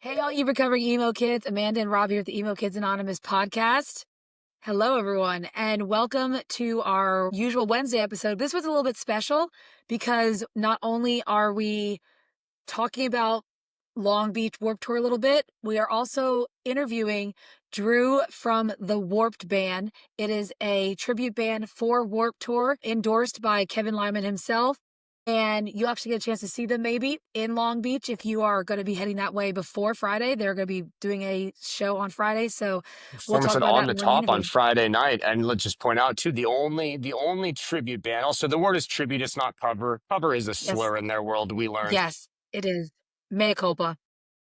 Hey, all you recovering emo kids. Amanda and Robb here at the Emo Kids Anonymous podcast. Hello, everyone, and welcome to our usual Wednesday episode. This was a little bit special because not only are we talking about Long Beach Warped Tour a little bit, we are also interviewing Drew from the Warped Band. It is a tribute band for Warped Tour, endorsed by Kevin Lyman himself. And you actually get a chance to see them maybe in Long Beach if you are going to be heading that way before Friday. They're going to be doing a show on Friday. So we'll Performance talk at about On that the more in the Top on interview. Friday night, and let's just point out too, the only tribute band. Also, the word is tribute; it's not cover. Cover is a Yes. slur in their world. We learned. Yes, it is. Mea culpa.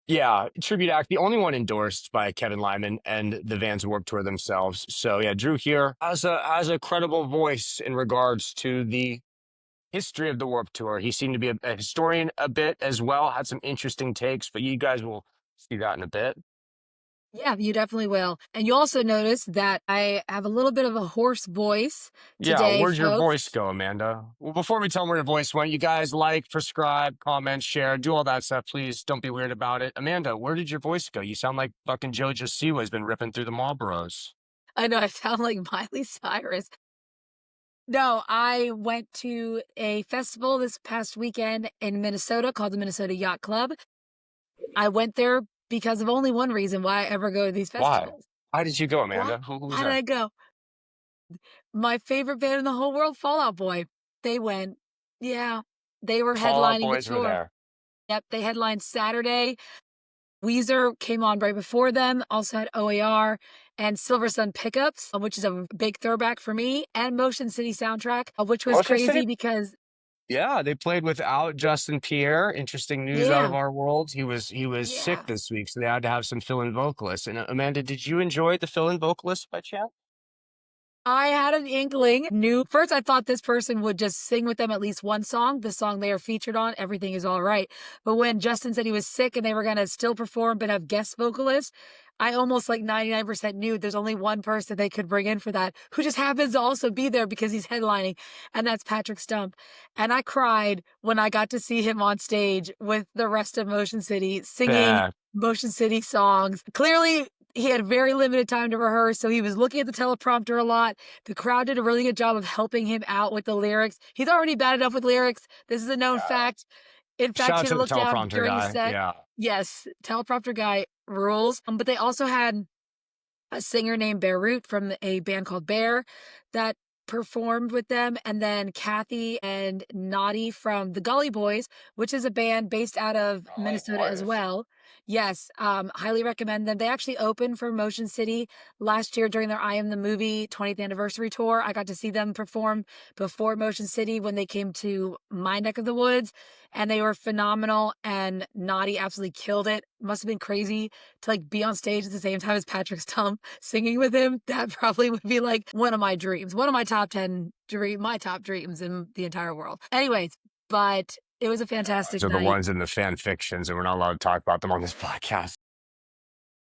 Yeah, tribute act, the only one endorsed by Kevin Lyman and the Vans Warped Tour themselves. So yeah, Drew here has a credible voice in regards to the history of the Warped Tour. He seemed to be a historian a bit as well. Had some interesting takes, but you guys will see that in a bit. Yeah, you definitely will. And you also notice that I have a little bit of a hoarse voice Yeah, today, where'd your folks. voice go, Amanda? Well, before we tell them where your voice went, you guys like, subscribe, comment, share, do all that stuff. Please don't be weird about it. Amanda, where did your voice go? You sound like fucking JoJo Siwa has been ripping through the Marlboros. I know I sound like Miley Cyrus. No, I went to a festival this past weekend in Minnesota called the Minnesota Yacht Club. I went there because of only one reason why I ever go to these Why? festivals. Why did you go, Why? Amanda? Who was Why did there? I go? My favorite band in the whole world, Fall Out Boy. They went. Yeah, they were Fallout headlining the Boys were tour. there. Yep, they headlined Saturday. Weezer came on right before them, also had OAR and Silver Sun Pickups, which is a big throwback for me, and Motion City Soundtrack, which was Motion City? crazy because, Yeah, they played without Justin Pierre. Interesting news out of yeah, our world. He was sick yeah. this week, so they had to have some fill-in vocalists. And Amanda, did you enjoy the fill-in vocalist by chance? I had an inkling. Knew first, I thought this person would just sing with them at least one song, the song they are featured on, Everything Is All Right. But when Justin said he was sick and they were going to still perform but have guest vocalists, I almost like 99% knew there's only one person they could bring in for that, who just happens to also be there because he's headlining, and that's Patrick Stump. And I cried when I got to see him on stage with the rest of Motion City singing Yeah. Motion City songs. Clearly, he had very limited time to rehearse, so he was looking at the teleprompter a lot. The crowd did a really good job of helping him out with the lyrics. He's already bad enough with lyrics. This is a known fact. In fact, Shout out he had to to the look down teleprompter during his guy. set. Yeah. Yes, teleprompter guy rules. But they also had a singer named Beirut from a band called Bear that performed with them, and then Kathy and Naughty from the Gully Boys, which is a band based out of Golly Minnesota as boys. well. Yes, highly recommend them. They actually opened for Motion City last year during their I Am the Movie 20th anniversary tour. I got to see them perform before Motion City when they came to my neck of the woods, and they were phenomenal. And Naughty absolutely killed it. Must have been crazy to like be on stage at the same time as Patrick Stump singing with him. That probably would be like one of my dreams, one of my top 10 my top dreams in the entire world. Anyways, but it was a fantastic Those are the night. ones in the fan fictions, and we're not allowed to talk about them on this podcast.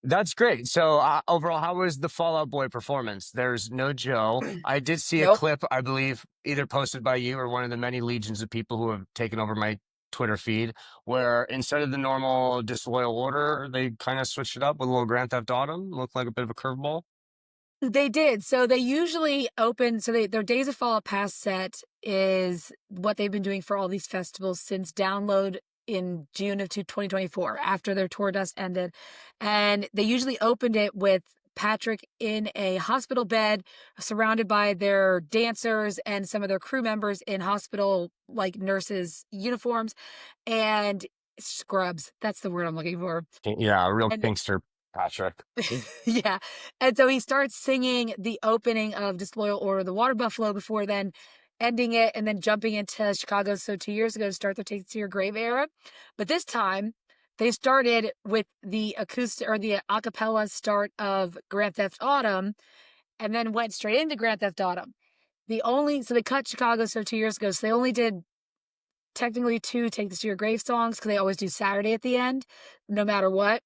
That's great. So overall, how was the Fallout Boy performance? There's no Joe. I did see a Nope. clip, I believe, either posted by you or one of the many legions of people who have taken over my Twitter feed, where instead of the normal disloyal order, they kind of switched it up with a little Grand Theft Auto. Looked like a bit of a curveball. They did. So they usually open, so their Days of Fallout Past set is what they've been doing for all these festivals since Download in June of 2024, after their tour dust ended. And they usually opened it with Patrick in a hospital bed, surrounded by their dancers and some of their crew members in hospital, like nurses' uniforms and scrubs. That's the word I'm looking for. Yeah, a real And kinkster, Patrick. yeah. And so he starts singing the opening of Disloyal Order, the Water Buffalo, before then ending it and then jumping into Chicago. So 2 years ago to start their Take It to Your Grave era. But this time they started with the acoustic or the a cappella start of Grand Theft Autumn and then went straight into Grand Theft Autumn. So they cut Chicago So 2 years ago. So they only did technically two Take This to Your Grave songs because they always do Saturday at the end, no matter what.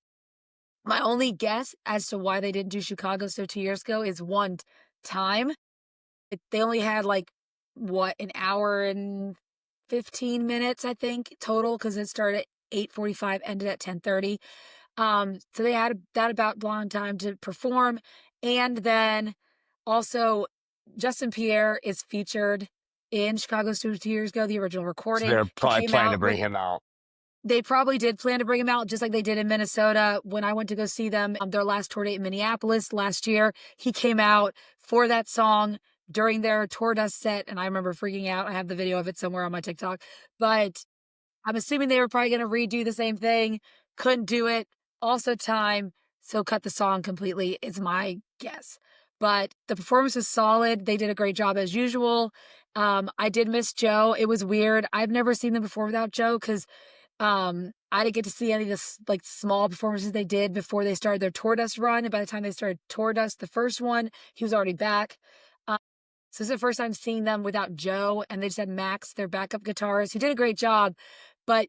My only guess as to why they didn't do Chicago So 2 years ago is one, time. They only had like what, an hour and 15 minutes, I think, total, because it started at 8:45, ended at 10:30. So they had that about long time to perform. And then also, Justin Pierre is featured in Chicago Studio 2 years ago, the original So recording. they're He probably came planning to out bring with him out. they probably did plan to bring him out just like they did in Minnesota when I went to go see them. Their last tour date in Minneapolis last year. He came out for that song during their tour dust set, and I remember freaking out. I have the video of it somewhere on my TikTok. But I'm assuming they were probably gonna redo the same thing. Couldn't do it. Also time, so cut the song completely is my guess. But the performance was solid. They did a great job as usual. I did miss Joe. It was weird. I've never seen them before without Joe because I didn't get to see any of this like small performances they did before they started their tour dust run. And by the time they started tour dust, the first one, he was already back. Um, so this is the first time seeing them without Joe, and they just had Max, their backup guitarist, who did a great job. But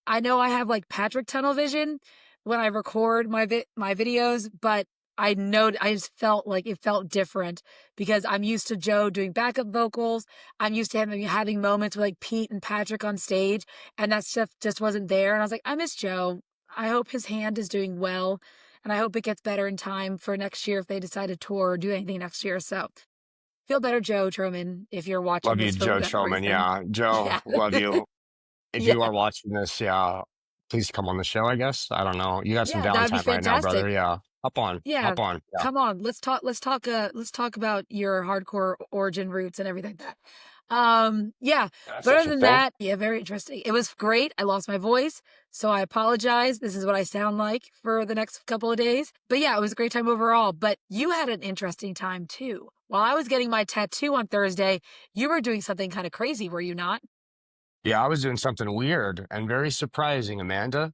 I know I have like Patrick tunnel vision when I record my videos, but I know I just felt like it felt different because I'm used to Joe doing backup vocals. I'm used to him having moments with like Pete and Patrick on stage, and that stuff just wasn't there. And I was like, I miss Joe. I hope his hand is doing well, and I hope it gets better in time for next year if they decide to tour or do anything next year. So feel better, Joe Truman, if you're watching Love you, this for Joe whatever Troman. reason. Yeah, Joe, Yeah. love you. If Yeah. you are watching this, yeah, please come on the show. I guess I don't know. You got some Yeah, that'd be downtime right now, fantastic. brother. Yeah, hop on, Yeah. hop on. Yeah, Come on. Let's talk about your hardcore origin roots and everything like that. Yeah. that's But other than interesting. that, yeah, very interesting. It was great. I lost my voice, so I apologize. This is what I sound like for the next couple of days. But yeah, it was a great time overall. But you had an interesting time too. While I was getting my tattoo on Thursday, you were doing something kind of crazy, were you not? Yeah, I was doing something weird and very surprising, Amanda.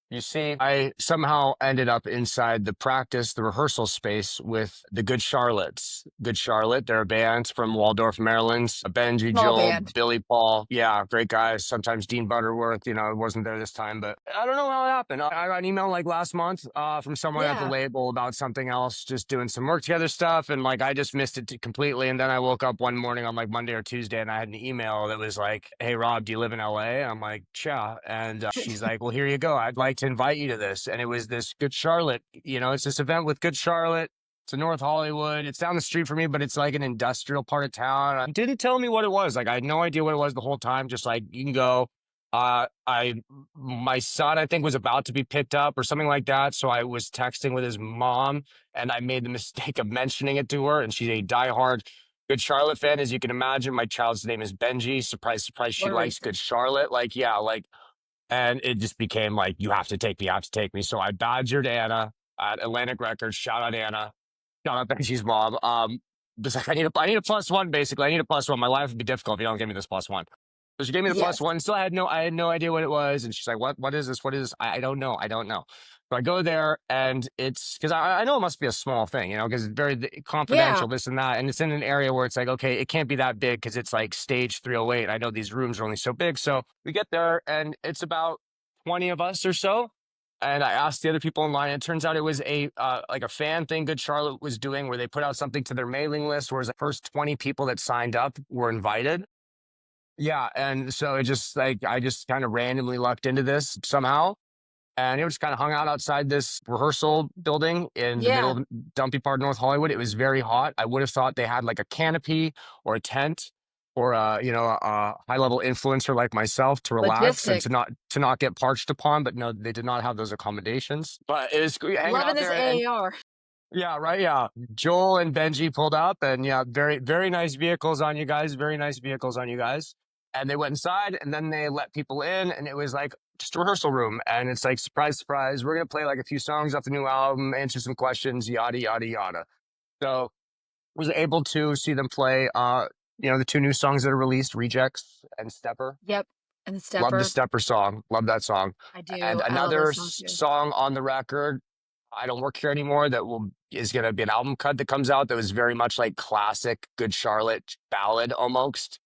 You see, I somehow ended up inside the practice, the rehearsal space with the Good Charlottes. Good Charlotte, they're a band from Waldorf, Maryland. Benji, Small Joel, band. Billy, Paul. Yeah, great guys. Sometimes Dean Butterworth, wasn't there this time, but I don't know how it happened. I got an email like last month from someone at the Yeah. label about something else, just doing some work together stuff. And like, I just missed it completely. And then I woke up one morning on like Monday or Tuesday and I had an email that was like, "Hey, Rob, do you live in LA?" I'm like, "Yeah." And she's like, "Well, here you go. I'd like to invite you to this." And it was this Good Charlotte, it's this event with Good Charlotte. It's in North Hollywood. It's down the street from me, but it's like an industrial part of town. Didn't tell me what it was. Like I had no idea what it was the whole time. Just like you can go. I my son I think was about to be picked up or something like that. So I was texting with his mom, and I made the mistake of mentioning it to her, and she's a diehard Good Charlotte fan, as you can imagine. My child's name is Benji. Surprise, surprise, What she a likes reason. Good Charlotte. Like, yeah, like and it just became like, you have to take me, you have to take me. So I badgered Anna at Atlantic Records. Shout out Anna. Shout out Benji's mom. Just like I need a plus one, basically. I need a plus one. My life would be difficult if you don't give me this plus one. So she gave me the plus Yes. one. Still I had no idea what it was. And she's like, what is this? What is this? I don't know. I don't know. So I go there and it's because I know it must be a small thing, because it's very Yeah. confidential, this and that. And it's in an area where it's like, okay, it can't be that big because it's like stage 308. I know these rooms are only so big. So we get there and it's about 20 of us or so. And I asked the other people in line. And it turns out it was a like a fan thing Good Charlotte was doing where they put out something to their mailing list, whereas the first 20 people that signed up were invited. Yeah, and so it just like I just kind of randomly lucked into this somehow, and it was kind of hung out outside this rehearsal building in the middle Yeah. of dumpy part of North Hollywood. It was very hot. I would have thought they had like a canopy or a tent or a high level influencer like myself to relax and Logistics. to not get parched upon, but no, they did not have those accommodations. But it was hanging Loving out this there, and AAR. yeah, right. Yeah. Joel and Benji pulled up, and yeah, very, very nice vehicles on you guys. Very nice vehicles on you guys. And they went inside and then they let people in, and it was like just a rehearsal room. And it's like, surprise, surprise. We're going to play like a few songs off the new album, answer some questions, yada, yada, yada. So was able to see them play, the two new songs that are released, Rejects and Stepper. Yep. And the Love the stepper. Stepper song. Love that song. I And do. I love another those songs too. song on the record, I Don't Work Here Anymore, that will is going to be an album cut that comes out that was very much like classic Good Charlotte ballad almost.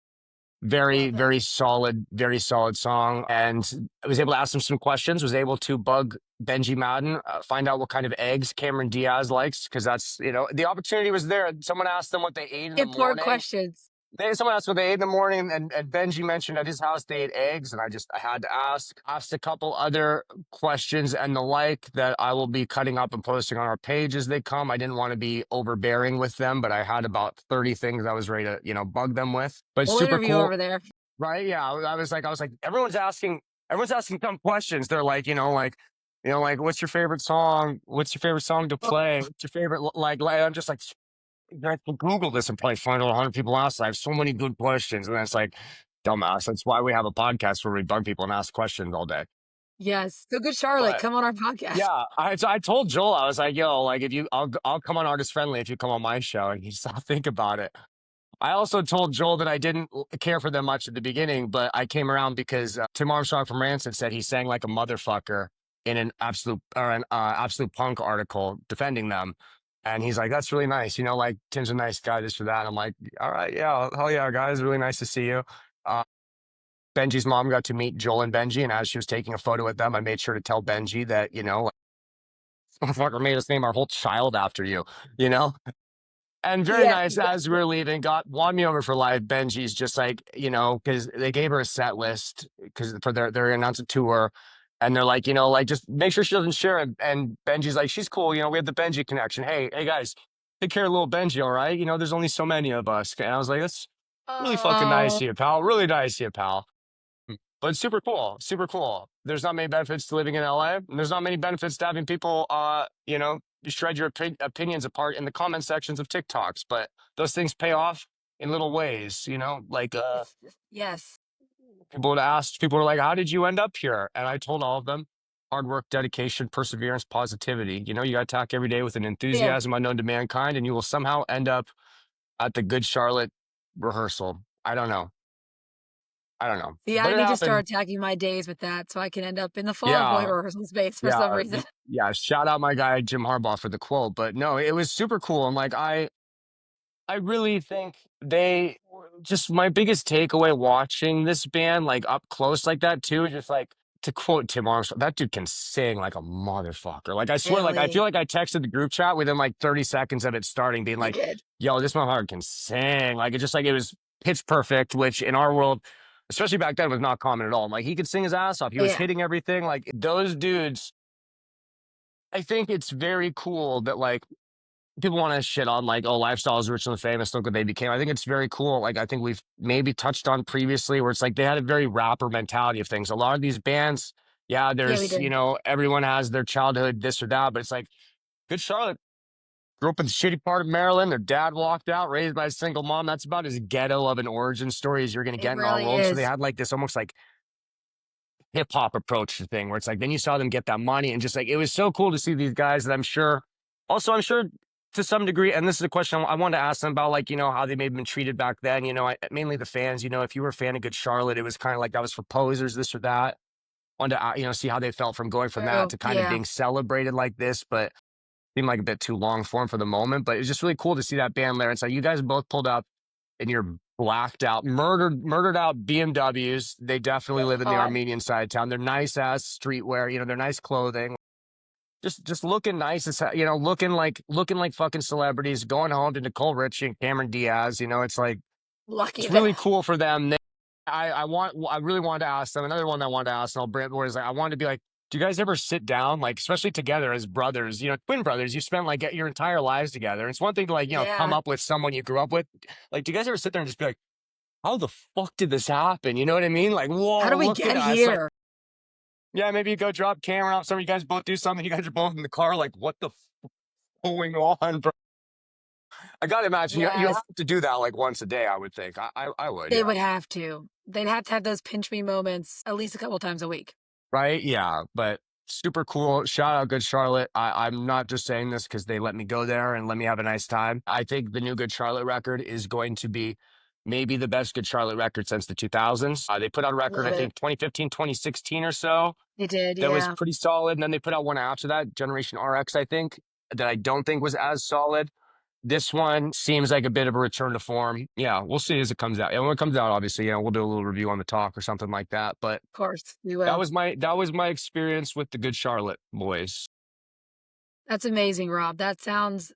Very, Love it. very solid song. And I was able to ask him some questions, was able to bug Benji Madden, find out what kind of eggs Cameron Diaz likes, because that's, the opportunity was there. Someone asked them what they ate in the Important morning. questions. someone asked what they ate in the morning, and Benji mentioned at his house they ate eggs, and I had to asked a couple other questions and the like that I will be cutting up and posting on our page as they come. I didn't want to be overbearing with them, but I had about 30 things I was ready to bug them with. But We'll super interview cool, over there. right? Yeah, I was like everyone's asking dumb questions. They're like, like what's your favorite song? What's your favorite song to Oh, play? What's your favorite like? I'm just like, you guys can Google this and probably find out 100 people ask. I have so many good questions. And it's like, dumbass. That's why we have a podcast where we bug people and ask questions all day. yes. So good Charlotte, But come on our podcast. yeah, I told Joel, I was like, yo, like if I'll come on Artist Friendly if you come on my show. And he said, I'll think about it. I also told Joel that I didn't care for them much at the beginning, but I came around because Tim Armstrong from Rancid said he sang like a motherfucker in an absolute punk article defending them, and he's like, "That's really nice, like Tim's a nice guy, this or that." And I'm like, "All right, yeah, hell yeah, guys, really nice to see you." Uh, Benji's mom got to meet Joel and Benji, and as she was taking a photo with them, I made sure to tell Benji that motherfucker made us name our whole child after you, you know. And very Yeah, nice as we exactly. were leaving, won me over for life. Benji's just like, because they gave her a set list because for their announced tour. And they're like, like just make sure she doesn't share it. And Benji's like, she's cool. We have the Benji connection. Hey guys, take care of little Benji, all right? There's only so many of us. And I was like, that's really fucking nice Oh, of you, pal. Really nice of you, pal. But super cool, super cool. There's not many benefits to living in LA. And there's not many benefits to having people, shred your opinions apart in the comment sections of TikToks. But those things pay off in little ways, like yes. people were like, how did you end up here? And I told all of them, hard work, dedication, perseverance, positivity. You got to attack every day with an Yeah. enthusiasm unknown to mankind, and you will somehow end up at the Good Charlotte rehearsal. I don't know. I don't know. See, But I it need to happened. start tagging my days with that so I can end up in the Fall Out Boy Yeah. rehearsal space for Yeah, some reason. yeah, shout out my guy Jim Harbaugh for the quote, but no, it was super cool, and, like, I really think they just my biggest takeaway watching this band, like, up close like that too, is just, like, to quote Tim Armstrong, "That dude can sing like a motherfucker." Like, I swear, like, I Really? feel like I texted the group chat within, like, 30 seconds of it starting being You like, did. "Yo, this motherfucker can sing." Like, it was pitch perfect, which in our world, especially back then, was not common at all. Like, he could sing his ass off. He was Yeah. hitting everything. Like, those dudes I think it's very cool that like people want to shit on like, oh, lifestyle is rich and famous. Look what they became. I think it's very cool. Like I think we've maybe touched on previously where it's like they had a very rapper mentality of things. A lot of these bands, yeah, Yeah, we there's did. everyone has their childhood this or that, but it's like Good Charlotte grew up in the shitty part of Maryland. Their dad walked out, raised by a single mom. That's about as ghetto of an origin story as you're gonna It get in our really world. So they is. had like this almost like hip hop approach to thing where it's like then you saw them get that money and just like it was so cool to see these guys that I'm sure to some degree, and this is a question I wanted to ask them about, like, how they may have been treated back then, mainly the fans, if you were a fan of Good Charlotte, it was kind of like that was for posers, this or that. Wanted to, see how they felt from going from that True. to kind of Yeah. being celebrated like this, but seemed like a bit too long form for the moment. But it was just really cool to see that band there. And so you guys both pulled up in your blacked out, murdered out BMWs. They definitely Oh live in the God. Armenian side of town. They're nice ass streetwear. They're nice clothing. Just looking nice as looking like fucking celebrities. Going home to Nicole Richie and Cameron Diaz. It's like Lucky it's them. really cool for them. I really wanted to ask them another one that I wanted to ask, and I'll bring it where is like I wanted to be like, do you guys ever sit down, like especially together as brothers, twin brothers, you spend like your entire lives together. And it's one thing to like, come Yeah. up with someone you grew up with. Like, do you guys ever sit there and just be like, how the fuck did this happen? You know what I mean? Like, How whoa, do we look at get us. Like, here? yeah, maybe you go drop camera off. Some of you guys both do something. You guys are both in the car. Like, what the going on, bro? I gotta imagine you have Yes. to do that like once a day. I would think. I would. They Yeah. would have to. They'd have to have those pinch me moments at least a couple times a week. Right? Yeah, but super cool. Shout out Good Charlotte. I'm not just saying this because they let me go there and let me have a nice time. I think the new Good Charlotte record is going to be maybe the best Good Charlotte record since the 2000s. They put out a record, I Love it. think 2015, 2016 or so. They did, That was yeah. pretty solid. And then they put out one after that, Generation RX, I think, that I don't think was as solid. This one seems like a bit of a return to form. Yeah, we'll see as it comes out. And when it comes out, obviously, we'll do a little review on the talk or something like that. But Of course, we will. that was my experience with the Good Charlotte boys. That's amazing, Rob. That sounds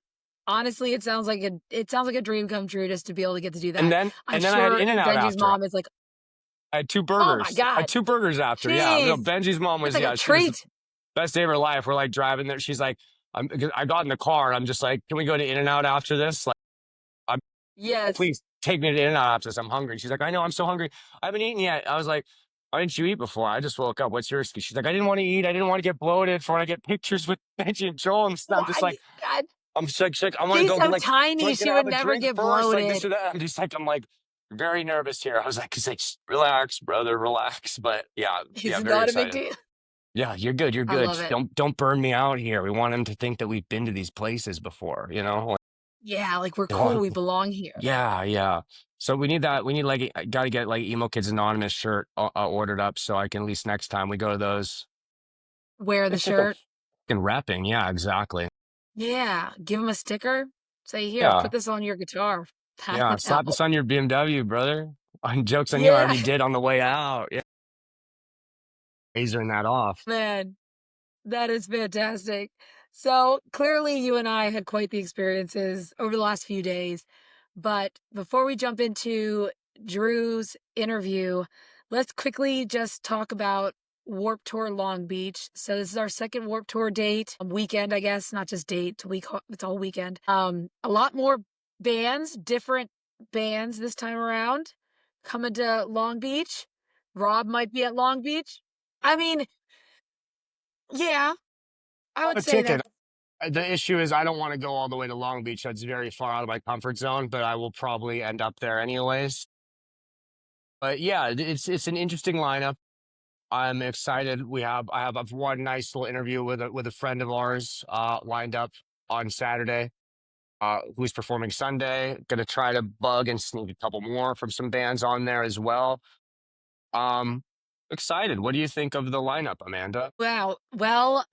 Honestly, it sounds like a dream come true just to be able to get to do And that. then I'm and then I had sure In-N-Out Benji's after. mom is like, I had 2 "Oh my burgers. I had god, 2 burgers after, yeah. No, jeez, Benji's mom that's was like a yeah, she was the treat." best day of her life. We're, like, driving there. She's like, I got in the car, and I'm just like, "Can we go to In-N-Out after this?" Like, I'm Yes. "Please take me to In-N-Out after this. I'm hungry." She's like, "I know, I'm so hungry. I haven't eaten yet." I was like, "Why didn't you eat before? I just woke up. What's your excuse?" She's like, "I didn't wanna eat. I didn't wanna get bloated for when I get pictures with Benji and Joel and stuff." I'm just Why like God, I'm sick, sick. I want to she's go, so like, tiny, can she I would have a never drink get first? Like this bloated. or that. I'm like very nervous here. I was like, he's like, relax, brother, relax. But yeah, It's yeah, very not a big excited. deal. Yeah, you're good. You're I good. love Just it. don't burn me out here. We want him to think that we've been to these places before, you know? Like, Yeah, like, we're we cool, want- we belong here. yeah, yeah. So we need that. We need like got to get like Emo Kids Anonymous shirt ordered up so I can at least next time we go to those. Wear the It's just a shirt. fucking rapping. Yeah, exactly. Yeah, give him a sticker. Say, "Here, put Yeah. this on your guitar. Pass Yeah, it slap out." this on your BMW, brother. Jokes on you, I Yeah, already did on the way out. Yeah, lasering that off. man. That is fantastic. So clearly, you and I had quite the experiences over the last few days. But before we jump into Drew's interview, let's quickly just talk about Warp Tour Long Beach. So this is our second Warp Tour date, weekend, I guess, not just date, it's all weekend. A lot more bands, different bands this time around coming to Long Beach. Robb might be at Long Beach. I mean, yeah, I Bought would a say ticket. that. The issue is I don't want to go all the way to Long Beach. That's very far out of my comfort zone, but I will probably end up there anyways. But yeah, it's an interesting lineup. I'm excited. I have one nice little interview with a friend of ours lined up on Saturday. Who's performing Sunday? Gonna try to bug and sneak a couple more from some bands on there as well. Um, excited. What do you think of the lineup, Amanda? Wow. Well,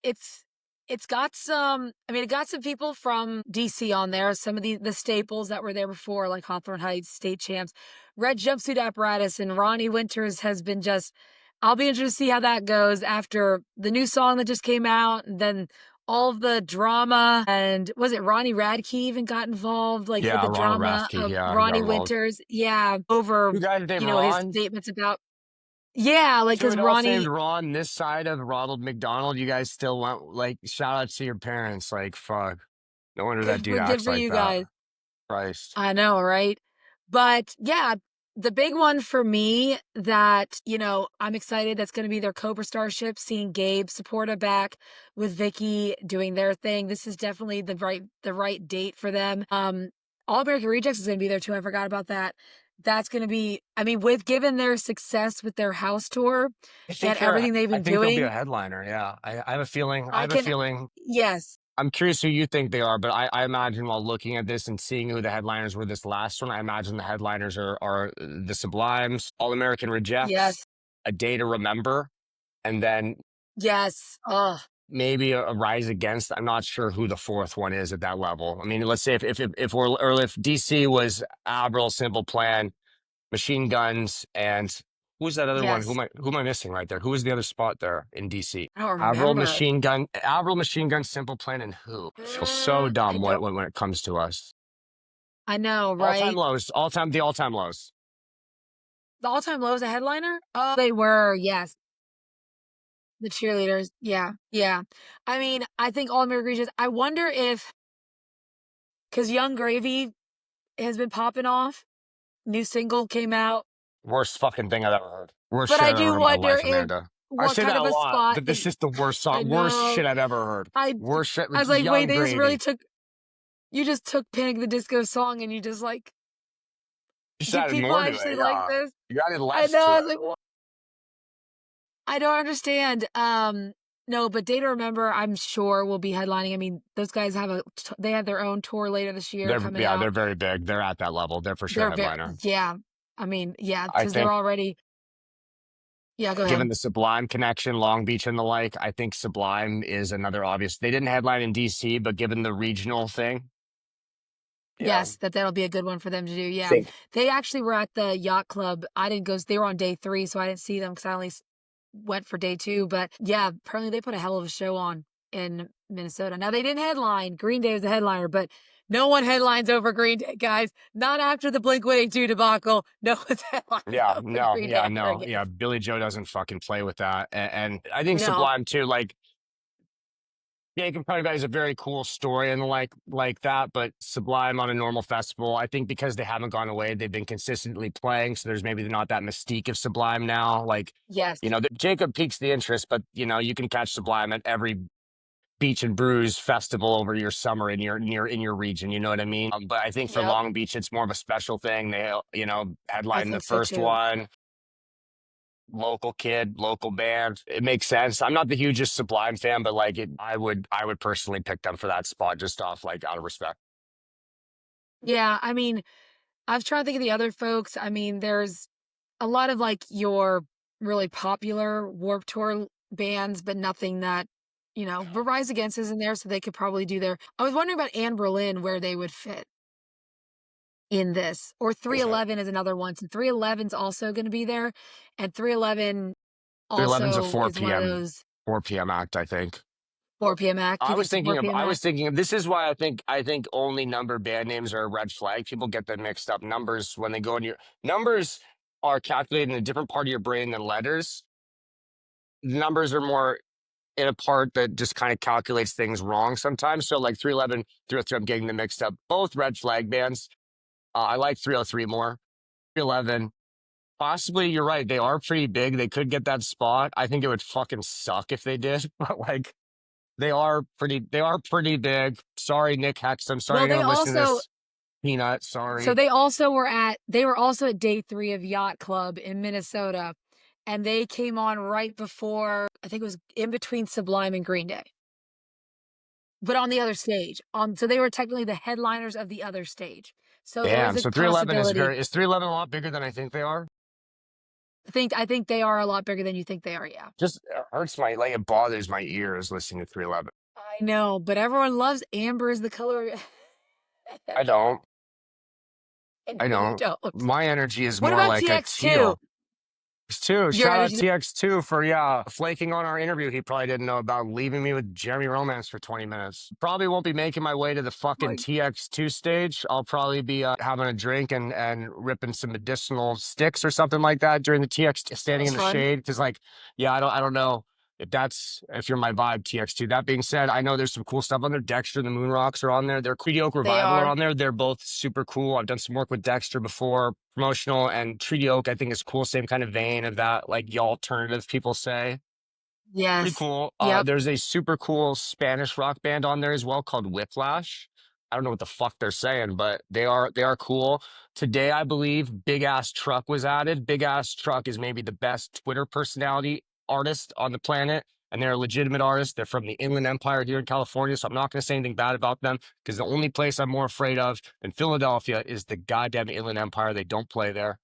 it's it's got some I mean, it got some people from DC on there, some of the staples that were there before, like Hawthorne Heights, State Champs, Red Jumpsuit Apparatus, and Ronnie Winters has been just I'll be interested to see how that goes after the new song that just came out, and then all of the drama, and was it Ronnie Radke even got involved, like, with Yeah, the Ronald drama Rathke. of Yeah, he got Ronnie involved. Winters? Yeah, over, Two guys named his Ron. statements about yeah, like, Two 'cause adults named Ronnie Ron this side of Ronald McDonald. You guys still want like shout out to your parents. Like fuck. No wonder that dude good acts for like you that. guys. Christ. I know, right? But yeah, the big one for me that, I'm excited that's going to be their Cobra Starship, seeing Gabe Supporta back with Vicky doing their thing. This is definitely the right date for them. All American Rejects is going to be there too. I forgot about that. That's going to be, I mean, with given their success with their house tour and everything they've I been think they'll be a doing, headliner. Yeah. I have a feeling. I I have a can, feeling. yes, I'm curious who you think they are, but I imagine while looking at this and seeing who the headliners were this last one, I imagine the headliners are the Sublimes, All American Rejects, yes, A Day to Remember, and then yes. Oh, maybe a Rise Against. I'm not sure who the fourth one is at that level. I mean, let's say if we're or if DC was Avril, Simple Plan, Machine Guns, and who's that other one? yes. Who am I missing right there? Who was the other spot there in DC? I don't remember. Avril, Machine Gun, Simple Plan, and who? I feel so I dumb don't, when it comes to us. I know, All time right? lows, all time lows. The All Time Low is a headliner? Oh, they were, yes. The cheerleaders, yeah, yeah. I mean, I think All American Regions I wonder if because Young Gravy has been popping off, new single came out, Worst fucking thing I've ever heard. Worst but shit I I've ever do heard in my wonder life, if Amanda. I what say kind that of a a lot, spot but this they is the worst I song, worst know. shit I've ever heard. I Worst shit. I It's was like, "Wait, Young they just really Gravy. took you just took Panic! At the Disco song and you just, like Just do added people more to actually it. like Yeah, this?" you added I less know, to I was it. like, "Wha" I don't understand. No, but Day to Remember, I'm sure will be headlining. I mean, those guys they have their own tour later this year coming They're out. very big. They're at that level. They're for sure a They're very, headliner. yeah. I mean, yeah, I because they're think already, yeah. Go given ahead. the Sublime connection, Long Beach and the like, I think Sublime is another obvious. They didn't headline in DC, but given the regional thing, yeah, Yes, that'll be a good one for them to do. I Yeah, think they actually were at the yacht club. I didn't go. They were on day 3, so I didn't see them because I only went for day 2. But yeah, apparently they put a hell of a show on. in Minnesota. Now they didn't headline. Green Day was the headliner, but no one headlines over Green Day, guys. Not after the Blink-182 debacle. No one's headlining Yeah, over no, Green Day yeah, ever no, again. yeah. Billy Joe doesn't fucking play with that, and I think No. Sublime too. Like Jacob Cutterback is a very cool story and like that, but Sublime on a normal festival, I think because they haven't gone away, they've been consistently playing. So there's maybe not that mystique of Sublime now. Like, Yes. Jacob piques the interest, but you can catch Sublime at every beach and brews festival over your summer in your region. You know what I mean? But I think for Yep. Long Beach, it's more of a special thing. They, I headline the think so first too. one, local kid, local band. It makes sense. I'm not the hugest Sublime fan, but like I would personally pick them for that spot just off like out of respect. Yeah, I mean, I was trying to think of the other folks. I mean, there's a lot of like your really popular Warp Tour bands, but nothing that, Rise Against is in there, so they could probably do their. I was wondering about Anne Berlin, where they would fit in this, or Is it? 311 is another one. So 311's also going to be there, and 311 311's a also is one of those 4 p.m. act, I think. 4 p.m. act. Do you think it's a 4 p.m. I was act? thinking of this is why I think only number band names are a red flag. People get them mixed up. Numbers when they go in your numbers are calculated in a different part of your brain than letters. Numbers are more in a part that just kind of calculates things wrong sometimes. So like 311, 303, I'm getting them mixed up. Both red flag bands. I like 303 more. 311, possibly you're right. They are pretty big. They could get that spot. I think it would fucking suck if they did, but like they are pretty big. Sorry, Nick Hex. I'm sorry Well, you're they gonna listen to also this. Peanut, so sorry. they were also at day 3 of Yacht Club in Minnesota, and they came on right before, I think it was in between Sublime and Green Day, but on the other stage. So they were technically the headliners of the other stage. So there is Damn. a So 311 possibility. is 311 a lot bigger than I think they are? I think they are a lot bigger than you think they are, yeah. Just hurts my like it bothers my ears listening to 311. I know, but everyone loves amber is the color. I don't. I I know you don't. don't. My energy is What more about like a TX2? teal. Too. Your Shout out energy. TX2 for flaking on our interview. He probably didn't know about leaving me with Jeremy Romance for 20 minutes. Probably won't be making my way to the fucking TX2 stage. I'll probably be having a drink and ripping some medicinal sticks or something like that during the TX standing Sounds in the fun. shade. Cause like, yeah, I don't know if you're my vibe, TX2. That being said, I know there's some cool stuff on there. Dexter and the Moonrocks are on there. Their Treaty Oak They Revival are are. on there. They're both super cool. I've done some work with Dexter before, promotional, and Treaty Oak, I think is cool. Same kind of vein of that, like the alternative people say. Pretty Yes. cool. Yep. There's a super cool Spanish rock band on there as well called Whiplash. I don't know what the fuck they're saying, but they are cool. Today, I believe Big Ass Truck was added. Big Ass Truck is maybe the best Twitter personality artist on the planet, and they're a legitimate artist. They're from the Inland Empire here in California, so I'm not going to say anything bad about them because the only place I'm more afraid of than Philadelphia is the goddamn Inland Empire. They don't play there.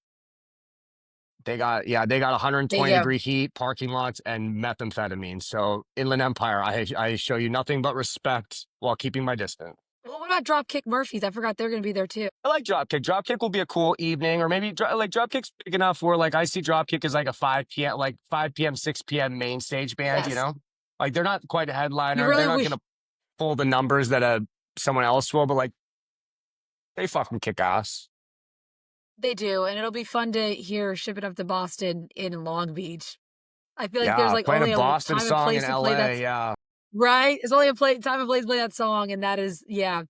They got They 120 do. degree heat, parking lots, and methamphetamine. So Inland Empire, I show you nothing but respect while keeping my distance. Well, what about Dropkick Murphys? I forgot they're gonna be there too. I like Dropkick. Dropkick will be a cool evening, or maybe like Dropkick's big enough where like I see Dropkick as like a 5 p.m., 6 p.m. main stage band. Yes. Like they're not quite a You headliner. They're really not wish gonna pull the numbers that someone else will, but like they fucking kick ass. they do, and it'll be fun to hear Ship It Up to Boston in Long Beach. I feel like there's Yeah, like playing a only a Boston time and song in place to play that. L.A. Yeah. Right? It's only a time and place to play that song, and that is, yeah.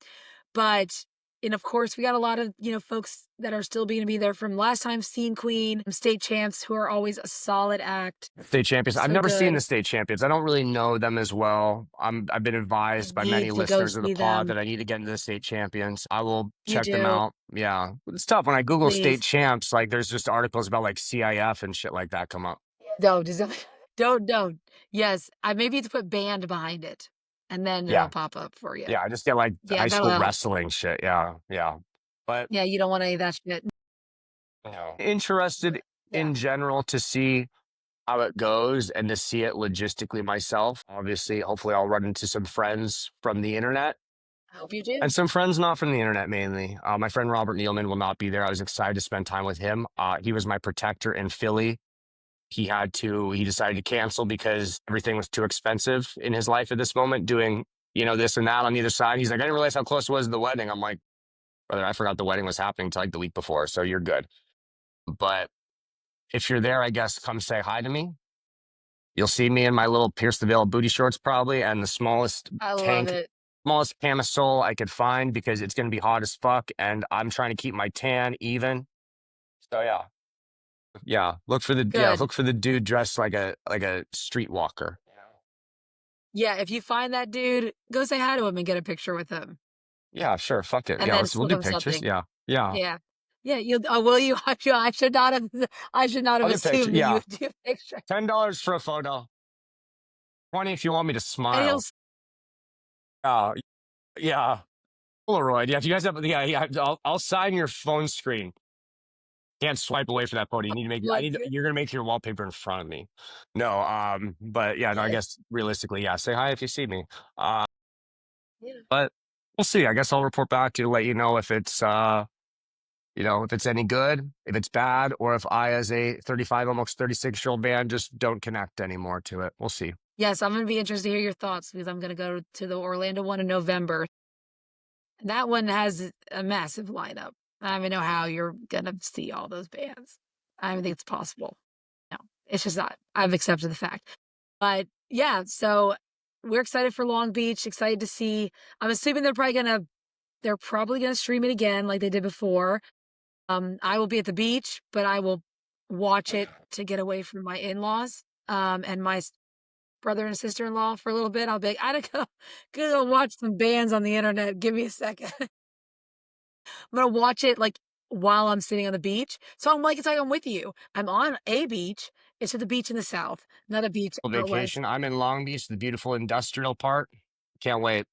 But and of course, we got a lot of, folks that are still going to be there from last time Scene Queen, state champs who are always a solid act. State champions. I've So never seen good. the state champions. I don't really know them as well. I've been I advised by many need to go listeners of the see pod them. that I need to get into the state champions. I will You check them do. out. Yeah. It's tough when I Google state Please. champs, like there's just articles about like CIF and shit like that come up. Don't just don't. Yes, I maybe have to put band behind it, and then it'll Yeah. pop up for you. Yeah. I just get like Yeah, high that'll school help. wrestling shit. Yeah. Yeah. But, Yeah, you don't want any of that shit. interested Yeah, in general to see how it goes and to see it logistically myself. Obviously, hopefully I'll run into some friends from the internet. I hope you do. And some friends not from the internet mainly. My friend Robert Nealman will not be there. I was excited to spend time with him. He was my protector in Philly he decided to cancel because everything was too expensive in his life at this moment, doing, this and that on either side. He's like, I didn't realize how close it was to the wedding. I'm like, brother, I forgot the wedding was happening till like the week before. So you're good. But if you're there, I guess come say hi to me. You'll see me in my little Pierce the Veil booty shorts probably, and the I love it. smallest camisole I could find because it's going to be hot as fuck. And I'm trying to keep my tan even. So yeah. Yeah. Good. Look for the dude dressed like a streetwalker. Yeah, if you find that dude, go say hi to him and get a picture with him, Yeah, sure. Fuck it. and Yeah, then we'll slip do him pictures. something. Yeah. Yeah. Yeah. Yeah, you oh, will you? I should not have I should not I'll have do picture. assumed that you Yeah. would do pictures. $10 for a photo. 20 if you want me to And he'll smile. Yeah. Polaroid. Yeah. If you guys have, yeah. I'll sign your phone screen. Can't swipe away for that photo. You need to make, like, you're going to make your wallpaper in front of me. No. But yeah, no, I yes. guess realistically, yeah. Say hi if you see me. Yeah. But we'll see. I guess I'll report back to let you know if it's, if it's any good, if it's bad, or if I, as a 35, almost 36-year-old man, just don't connect anymore to it. We'll see. Yes, I'm gonna be interested to hear your thoughts because I'm gonna go to the Orlando one in November. And that one has a massive lineup. I don't even know how you're gonna see all those bands. I don't think it's possible. No, it's just not. I've accepted the fact. But yeah, so we're excited for Long Beach, excited to see. I'm assuming they're probably gonna stream it again like they did before. I will be at the beach, but I will watch it to get away from my in-laws, and my brother and sister-in-law for a little bit. I'll be like, "I gotta go watch some bands on the internet. Give me a second." I'm gonna watch it, like, while I'm sitting on the beach. So I'm like, it's like I'm with you. I'm on a beach. It's at the beach in the South, not a beach out west. Vacation. I'm in Long Beach, the beautiful industrial part. Can't wait.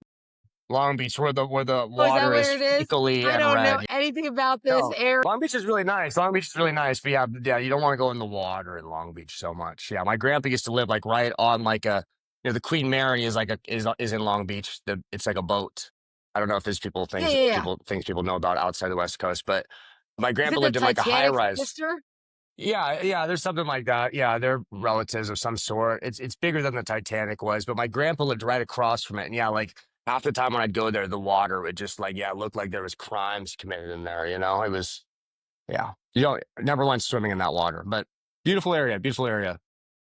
Long Beach, where the Oh, is that water is where it is? fecally I and don't know red. anything about this No, area. Long Beach is really nice. Long Beach is really nice, but yeah, you don't want to go in the water in Long Beach so much. Yeah, my grandpa used to live like right on like the Queen Mary is like is in Long Beach. It's like a boat. I don't know if there's Yeah, yeah, yeah. things people know about outside the West Coast, but my Is grandpa it the lived in like a high Titanic rise. sister? Yeah, yeah, there's something like that. Yeah, they're relatives of some sort. It's bigger than the Titanic was, but my grandpa lived right across from it. And yeah, like half the time when I'd go there, the water would just like, yeah, look like there was crimes committed in there, It was, yeah. Never went swimming in that water, but beautiful area, beautiful area.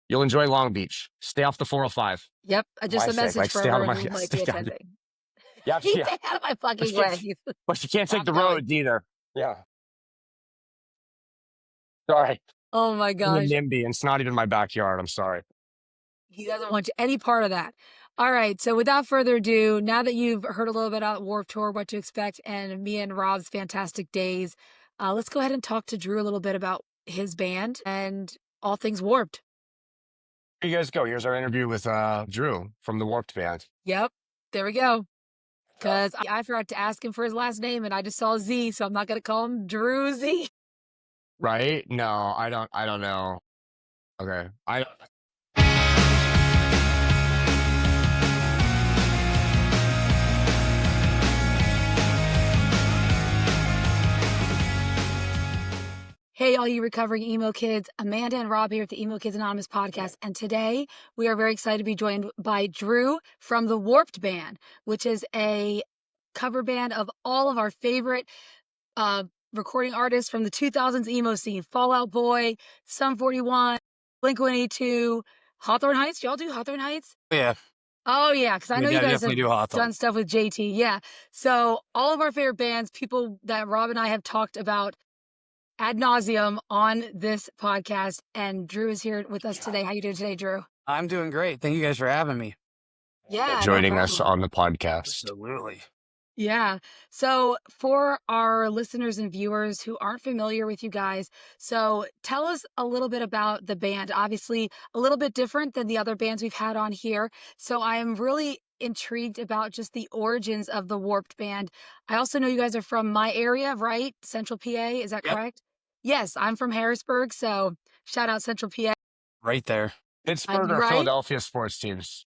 You'll enjoy Long Beach. Stay off the 405. Yep, For just my a sake. message Like for stay out of everyone my who yeah, might stay be down. attending. Yeah, Stay yeah. out of my But fucking you can't, way. but you can't take I'm the going. roads either. Yeah. Sorry. Oh my I'm in gosh. NIMBY and it's not even my backyard. I'm sorry. He doesn't want any part of that. All right. So without further ado, now that you've heard a little bit about Warped Tour, what to expect, and me and Robb's fantastic days, let's go ahead and talk to Drew a little bit about his band and all things Warped. Here you guys go. Here's our interview with Drew from the Warped Band. Yep. There we go. Because I forgot to ask him for his last name and I just saw Z, so I'm not going to call him Drew Z. Right? No, I don't know. Okay. I Hey, all you recovering emo kids, Amanda and Robb here at the Emo Kids Anonymous podcast. And today we are very excited to be joined by Drew from the Warped Band, which is a cover band of all of our favorite recording artists from the 2000s emo scene. Fall Out Boy, Sum 41, Blink-182, Hawthorne Heights. Y'all do Hawthorne Heights? Yeah, Oh, yeah, because I know you guys definitely have do Hawthorne. done stuff with JT. Yeah. So all of our favorite bands, people that Robb and I have talked about ad nauseum on this podcast, and Drew is here with us today. How you doing today, Drew? I'm doing great. Thank you guys for having me. Yeah, no joining us problem. on the podcast. Absolutely. Yeah. So for our listeners and viewers who aren't familiar with you guys, so tell us a little bit about the band. Obviously, a little bit different than the other bands we've had on here. So I am really intrigued about just the origins of the Warped Band. I also know you guys are from my area, right? Central PA, is that Yep, correct? Yes, I'm from Harrisburg, so shout out Central PA. right there. Pittsburgh or Right? Philadelphia sports teams.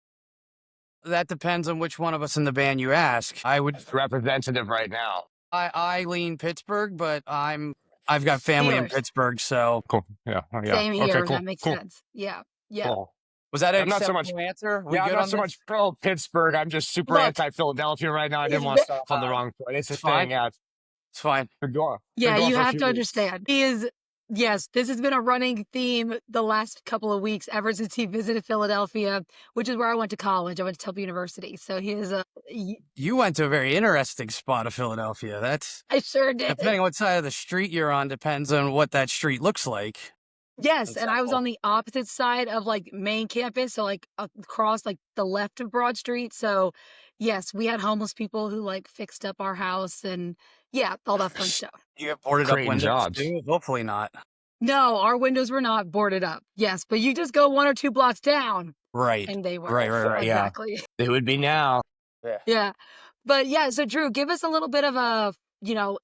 That depends on which one of us in the band you ask. Representative right now. I lean Pittsburgh, but I'm I've got family in Steelers. Pittsburgh, so Cool. Yeah. Oh, yeah. Same Okay. here. Cool. That makes Cool. sense. Yeah. Yeah. Cool. was that an I'm not so much. acceptable answer? We Yeah, I'm good not on so much this? pro Pittsburgh. I'm just super Look, anti Philadelphia right now. I didn't it's want to ve- start off on the wrong foot. It's a It's thing. fine. Yeah, it's It's fine. been yeah, going you for a have few to weeks. understand. He is, yes, this has been a running theme the last couple of weeks ever since he visited Philadelphia, which is where I went to college. I went to Temple University. So he is a, You went to a very interesting spot of Philadelphia. That's I sure did. depending on what side of the street you're on, depends on what that street looks like Yes, in and I was on Temple. the opposite side of like main campus, so like across like the left of Broad Street. So, yes, we had homeless people who like fixed up our house and yeah, all that fun stuff. You have boarded up Creating windows jobs. too? Hopefully not. No, our windows were not boarded up. Yes, but you just go 1 or 2 blocks down Right. and they were. Right. Yeah, Exactly. it would be now. Yeah. Yeah. But yeah, so Drew, give us a little bit of a,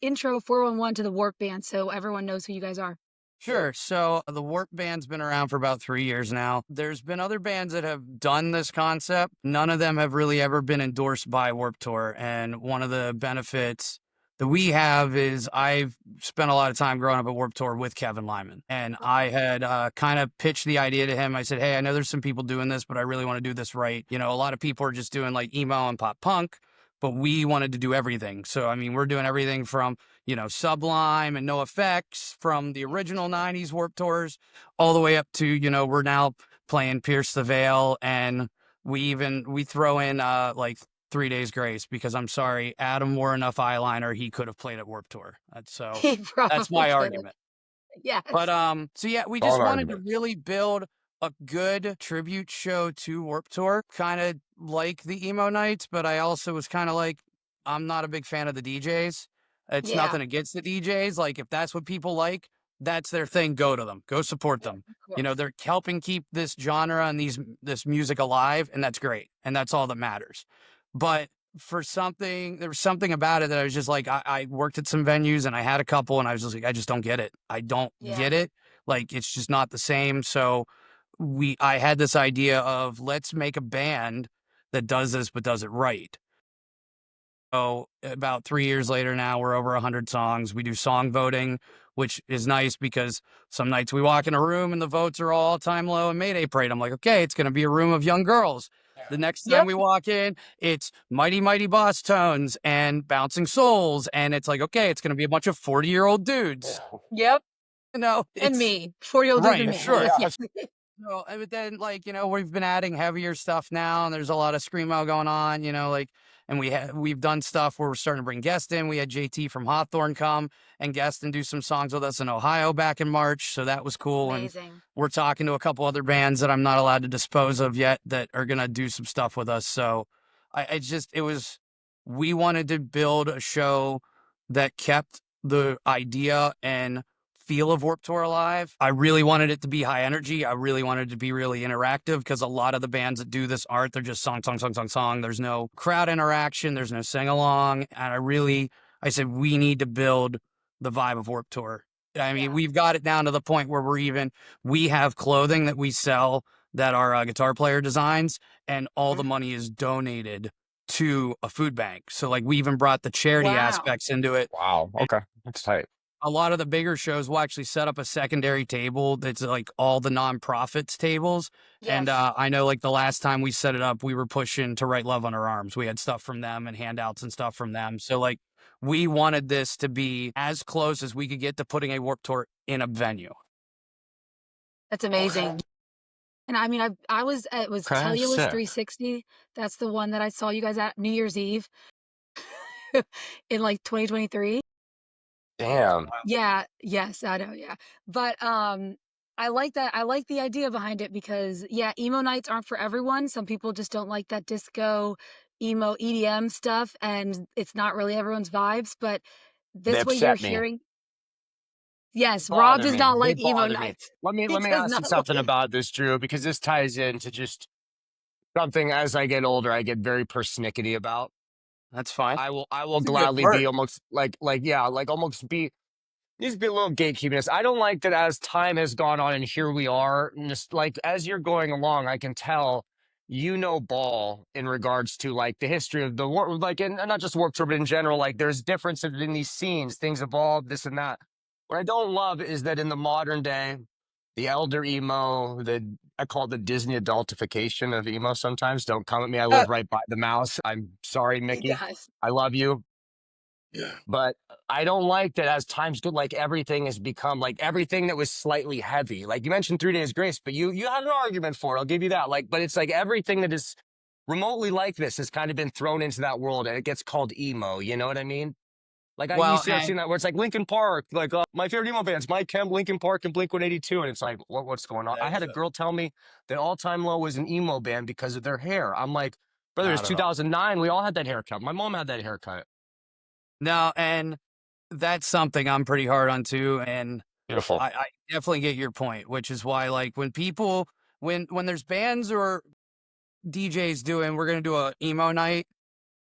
intro 411 to the Warp Band so everyone knows who you guys are. Sure. So the Warp Band's been around for about 3 years now. There's been other bands that have done this concept. None of them have really ever been endorsed by Warp Tour. And one of the benefits that we have is I've spent a lot of time growing up at Warp Tour with Kevin Lyman. And I had kind of pitched the idea to him. I said, hey, I know there's some people doing this, but I really want to do this right. You know, a lot of people are just doing like emo and pop punk, but we wanted to do everything. So, I mean, we're doing everything from Sublime and No Effects from the original 90s Warp Tours all the way up to, we're now playing Pierce the Veil. And we throw in like 3 Days Grace because I'm sorry, Adam wore enough eyeliner. He could have played at Warp Tour. He That's probably my could have. argument. Yes. But so yeah, we All just wanted to arguments. really build a good tribute show to Warp Tour, kind of like the emo nights, but I also was kind of like, I'm not a big fan of the DJs. It's Yeah. nothing against the DJs. Like if that's what people like, that's their thing. Go to them. Go support them. Of course. They're helping keep this genre and this music alive, and that's great. And that's all that matters. But there was something about it that I was just like, I worked at some venues and I had a couple, and I was just like, I just don't get it. I don't Yeah. get it. Like it's just not the same. So I had this idea of let's make a band that does this but does it right. So about 3 years later now, we're over 100 songs. We do song voting, which is nice because some nights we walk in a room and the votes are all time low and Mayday Parade. I'm like, okay, it's going to be a room of young girls. The next time Yep. we walk in, it's Mighty Mighty Boss Tones and Bouncing Souls. And it's like, okay, it's going to be a bunch of 40-year-old dudes. Yep. And It's me. 40-year-old dudes and right, me. sure. Yes. No, but then we've been adding heavier stuff now, and there's a lot of screamo going on. And we've done stuff where we're starting to bring guests in. We had JT from Hawthorne come and guest and do some songs with us in Ohio back in March, so that was cool. And Amazing. we're talking to a couple other bands that I'm not allowed to dispose of yet that are gonna do some stuff with us. So we wanted to build a show that kept the idea and feel of Warped Tour alive. I really wanted it to be high energy. I really wanted it to be really interactive because a lot of the bands that do this aren't. They're just song, song, song, song, song. There's no crowd interaction. There's no sing along. And I said, we need to build the vibe of Warped Tour. I mean, Yeah. we've got it down to the point where we have clothing that we sell that our guitar player designs, and all the money is donated to a food bank. So like we even brought the charity Wow. aspects into it. Wow. Okay, that's tight. A lot of the bigger shows will actually set up a secondary table that's like all the nonprofits tables. And Yes. I know like the last time we set it up, we were pushing To Write Love on Our Arms. We had stuff from them and handouts and stuff from them. So like we wanted this to be as close as we could get to putting a Warped Tour in a venue. That's amazing. And I mean, it was Okay, Tell You was sick. 360. That's the one that I saw you guys at New Year's Eve in like 2023. Damn. Yeah, yes, I know, yeah. But I like that. I like the idea behind it because yeah, emo nights aren't for everyone. Some people just don't like that disco, emo, EDM stuff, and it's not really everyone's vibes, but They this way you're upset me. hearing yes, Rob Bother does me. not They like emo bother me. nights. Let me He let me does ask you not something like about this, Drew, because this ties into just something as I get older, I get very persnickety about. That's fine. I will It's a good gladly be word. almost like yeah, like almost be needs to be a little gatekeepiness. I don't like that as time has gone on and here we are, and just like as you're going along, I can tell you know ball in regards to like the history of the war, like and not just Warped Tour, but in general, like there's differences in these scenes, things evolve, this and that. What I don't love is that in the modern day, the elder emo, I call it the Disney adultification of emo sometimes. Don't come at me. I live right by the mouse. I'm sorry, He Mickey. does. I love you. Yeah. But I don't like that as times go, like everything has become like everything that was slightly heavy. Like you mentioned 3 Days Grace, but you had an argument for it. I'll give you that. Like, but it's like everything that is remotely like this has kind of been thrown into that world and it gets called emo. You know what I mean? Like you Well, see, I've seen that where it's like Linkin Park, like my favorite emo bands, Mike Kemp, Linkin Park, and Blink 182, and it's like, what's going on? I had a girl tell me that All Time Low was an emo band because of their hair. I'm like, brother, it's not at all. 2009. We all had that haircut. My mom had that haircut. No, and that's something I'm pretty hard on too. And Beautiful. I definitely get your point, which is why like when people when there's bands or DJs doing, we're gonna do a emo night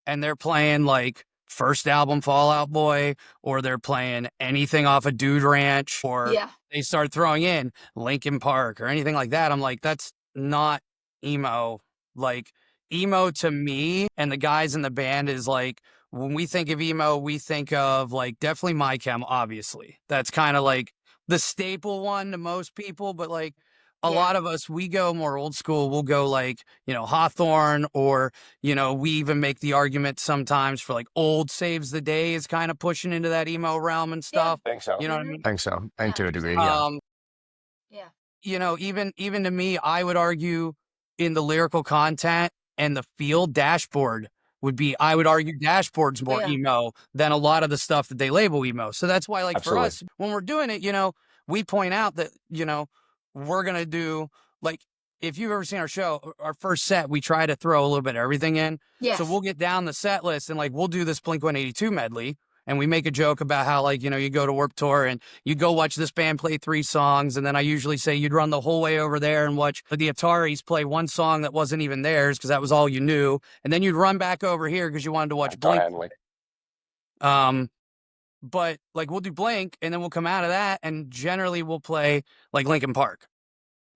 and they're playing like first album Fall Out Boy, or they're playing anything off a Dude Ranch, or Yeah. they start throwing in Linkin Park or anything like that. I'm like, that's not emo. Like emo to me and the guys in the band is like, when we think of emo, we think of like definitely My Chem, obviously. That's kind of like the staple one to most people, but like a Yeah. lot of us, we go more old school. We'll go like, Hawthorne, or we even make the argument sometimes for like Old Saves the Day is kind of pushing into that emo realm and Yeah. stuff. Think so. You know what I Mhm. mean? Think so. And to a degree, 100%. yeah. Yeah. Even to me, I would argue in the lyrical content and the feel, Dashboard would be, I would argue Dashboard's Oh, more yeah. emo than a lot of the stuff that they label emo. So that's why, like, for Absolutely. us, when we're doing it, we point out that, we're going to do, like, if you've ever seen our show, our first set, we try to throw a little bit of everything in. So Yes. we'll get down the set list and, like, we'll do this Blink 182 medley. And we make a joke about how, like, you go to Warped Tour and you go watch this band play 3 songs. And then I usually say you'd run the whole way over there and watch the Ataris play one song that wasn't even theirs because that was all you knew. And then you'd run back over here because you wanted to watch Blink. Um, but like we'll do Blink and then we'll come out of that and generally we'll play like Linkin Park.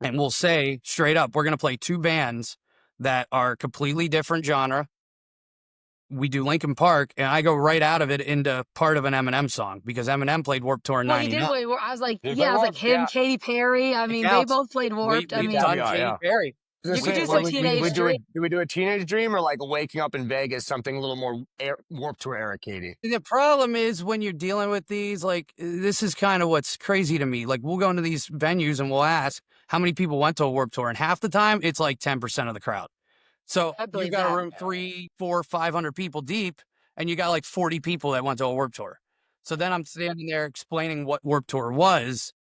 And we'll say straight up, we're going to play 2 bands that are completely different genre. We do Linkin Park, and I go right out of it into part of an Eminem song because Eminem played Warped Tour in Well, he did 99. play War I was like, Did he play yeah, I was like Warped? him, Yeah. Katy Perry. I It mean, they counts. both played Warped. I We've mean, done Yeah, Katy yeah. Perry. You could do some Teenage Dream. Do we do a Teenage Dream or like Waking Up in Vegas, something a little more Warped Tour era, Katie? The problem is when you're dealing with these, like, this is kind of what's crazy to me. Like, we'll go into these venues and we'll ask how many people went to a Warped Tour, and half the time it's like 10% of the crowd. So I you believe got a that. room 3, 4, 500 people deep, and you got like 40 people that went to a Warped Tour. So then I'm standing there explaining what Warped Tour was,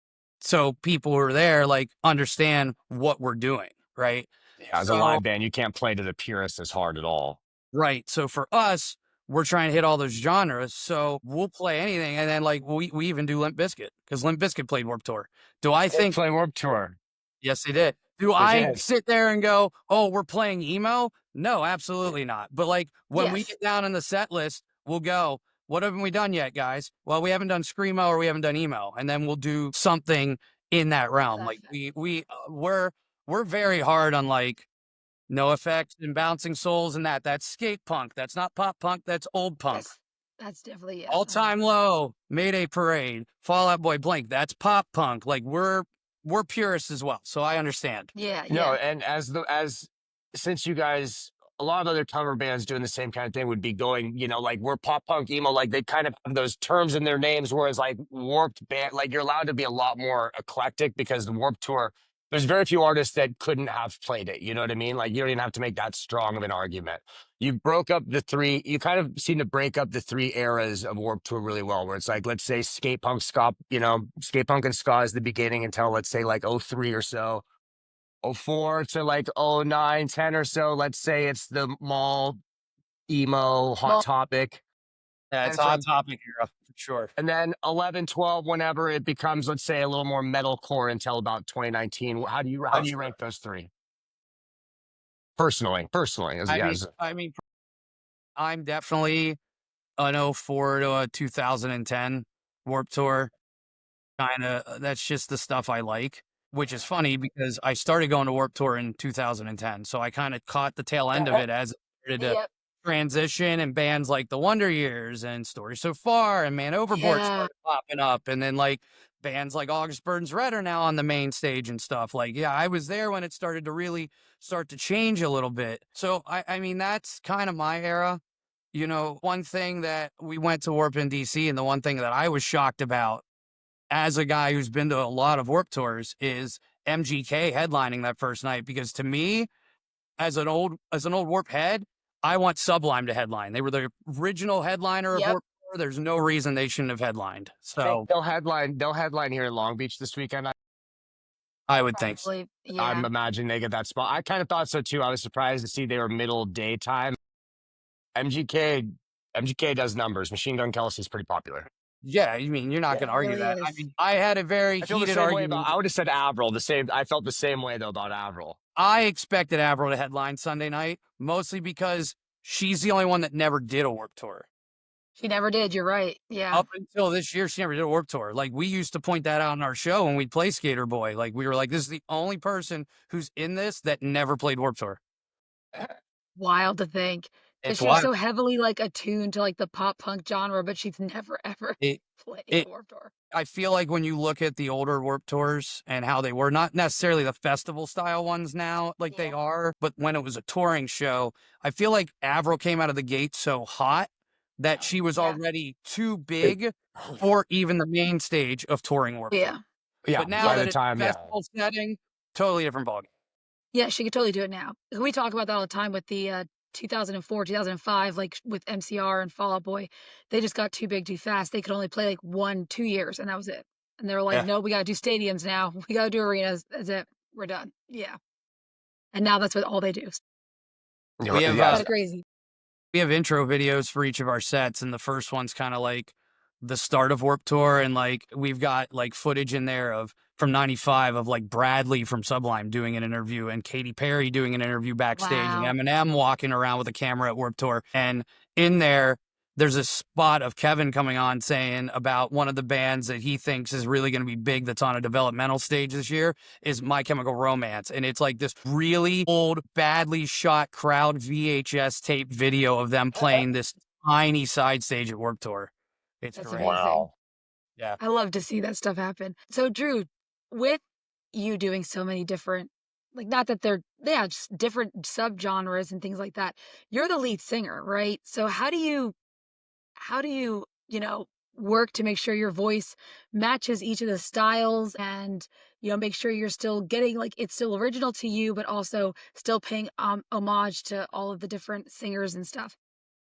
so people who are there like understand what we're doing, right? Yeah, as a So live band, you can't play to the purists as hard at all. right. So for us, we're trying to hit all those genres. So we'll play anything, and then like we even do Limp Bizkit because Limp Bizkit played Warped Tour. Do I They think? play Warped Tour. Yes, they did. Do They I did. sit there and go, "Oh, we're playing emo"? No, absolutely not. But like when we Yes. get down in the set list, we'll go, "What haven't we done yet, guys?" Well, we haven't done screamo or we haven't done emo, and then we'll do something in that realm. Like Exactly. we're very hard on like No Effects and Bouncing Souls and that. That's skate punk. That's not pop punk. That's old punk. That's definitely, yes. All Time Low, Mayday Parade, Fall Out Boy, Blink. That's pop punk. Like we're purists as well, so I understand. Yeah, No, yeah. and since you guys, a lot of other cover bands doing the same kind of thing would be going, like we're pop punk emo, like they kind of have those terms in their names, whereas like Warped band, like you're allowed to be a lot more eclectic because the Warped Tour, there's very few artists that couldn't have played it. You know what I mean? Like you don't even have to make that strong of an argument. You kind of seem to break up the 3 eras of Warped Tour really well, where it's like, let's say skate punk, ska, skate punk and ska is the beginning until let's say like '03 or so. '04 to like '09, 10 or so. Let's say it's the mall emo hot Well, topic. Yeah, And it's a it's like, hot topic era for sure. and then 11, 12, whenever it becomes, let's say, a little more metalcore until about 2019. How do you rank those 3? Personally, as I mean, as I mean, I'm definitely an '04 to a 2010 Warped Tour. Kind of, that's just the stuff I like, which is funny because I started going to Warped Tour in 2010, so I kind of caught the tail end of it as it started to yep. transition, and bands like the Wonder Years and Story So Far and Man Overboard Yeah. started popping up. And then like bands like August Burns Red are now on the main stage and stuff. Like, yeah, I was there when it started to really start to change a little bit. So I mean, that's kind of my era. You know, one thing that we went to Warp in DC, and the one thing that I was shocked about as a guy who's been to a lot of Warp tours is MGK headlining that first night. Because to me, as an old Warp head, I want Sublime to headline. They were the original headliner of Yep. Warp Tour. There's no reason they shouldn't have headlined. I think So they'll headline here in Long Beach this weekend. I would think so. Probably. I'm Yeah. imagining they get that spot. I kind of thought so too. I was surprised to see they were middle daytime. MGK MGK does numbers. Machine Gun Kelsey's pretty popular. Yeah, I mean, you're not It going to argue really that. I is. mean, I had a very I feel the heated same way about. argument. I would have said Avril. The same. I felt the same way though about Avril. I expected Avril to headline Sunday night, mostly because she's the only one that never did a Warp Tour. She never did. You're right. Yeah. Up until this year, she never did a Warp Tour. Like, we used to point that out on our show when we'd play Skater Boy. Like, we were like, this is the only person who's in this that never played Warp Tour. Wild to think. It's Because she's wild. so heavily like attuned to like the pop punk genre, but she's never ever It, played it, a Warped Tour. I feel like when you look at the older Warp Tours and how they were, not necessarily the festival style ones now, like they Yeah. are, but when it was a touring show, I feel like Avril came out of the gate so hot that she was Yeah. already too big for even the main stage of touring Warp Tour. Yeah. Yeah. But now by that the it's time, a yeah. festival setting, totally different ballgame. Yeah, she could totally do it now. We talk about that all the time with the 2004, 2005, like with MCR and Fall Out Boy. They just got too big too fast. They could only play like 1, 2 years, and that was it. And they were like, Yeah. no, we got to do stadiums now. We got to do arenas. That's it. We're done. Yeah. And now that's what all they do. We have Yeah. Kind of crazy. we have intro videos for each of our sets, and the first one's kind of like the start of Warp Tour, and like we've got like footage in there of from '95 of like Bradley from Sublime doing an interview and Katy Perry doing an interview backstage Wow. and Eminem walking around with a camera at Warp Tour. And in there, there's a spot of Kevin coming on saying about one of the bands that he thinks is really going to be big that's on a developmental stage this year is My Chemical Romance. And it's like this really old, badly shot crowd VHS tape video of them playing this tiny side stage at Warp Tour. It's That's great. amazing. Wow. Yeah. I love to see that stuff happen. So, Drew, with you doing so many different, like, not that they're, yeah, just different subgenres and things like that, you're the lead singer, right? So, how do you, work to make sure your voice matches each of the styles and, make sure you're still getting, like, it's still original to you, but also still paying homage to all of the different singers and stuff?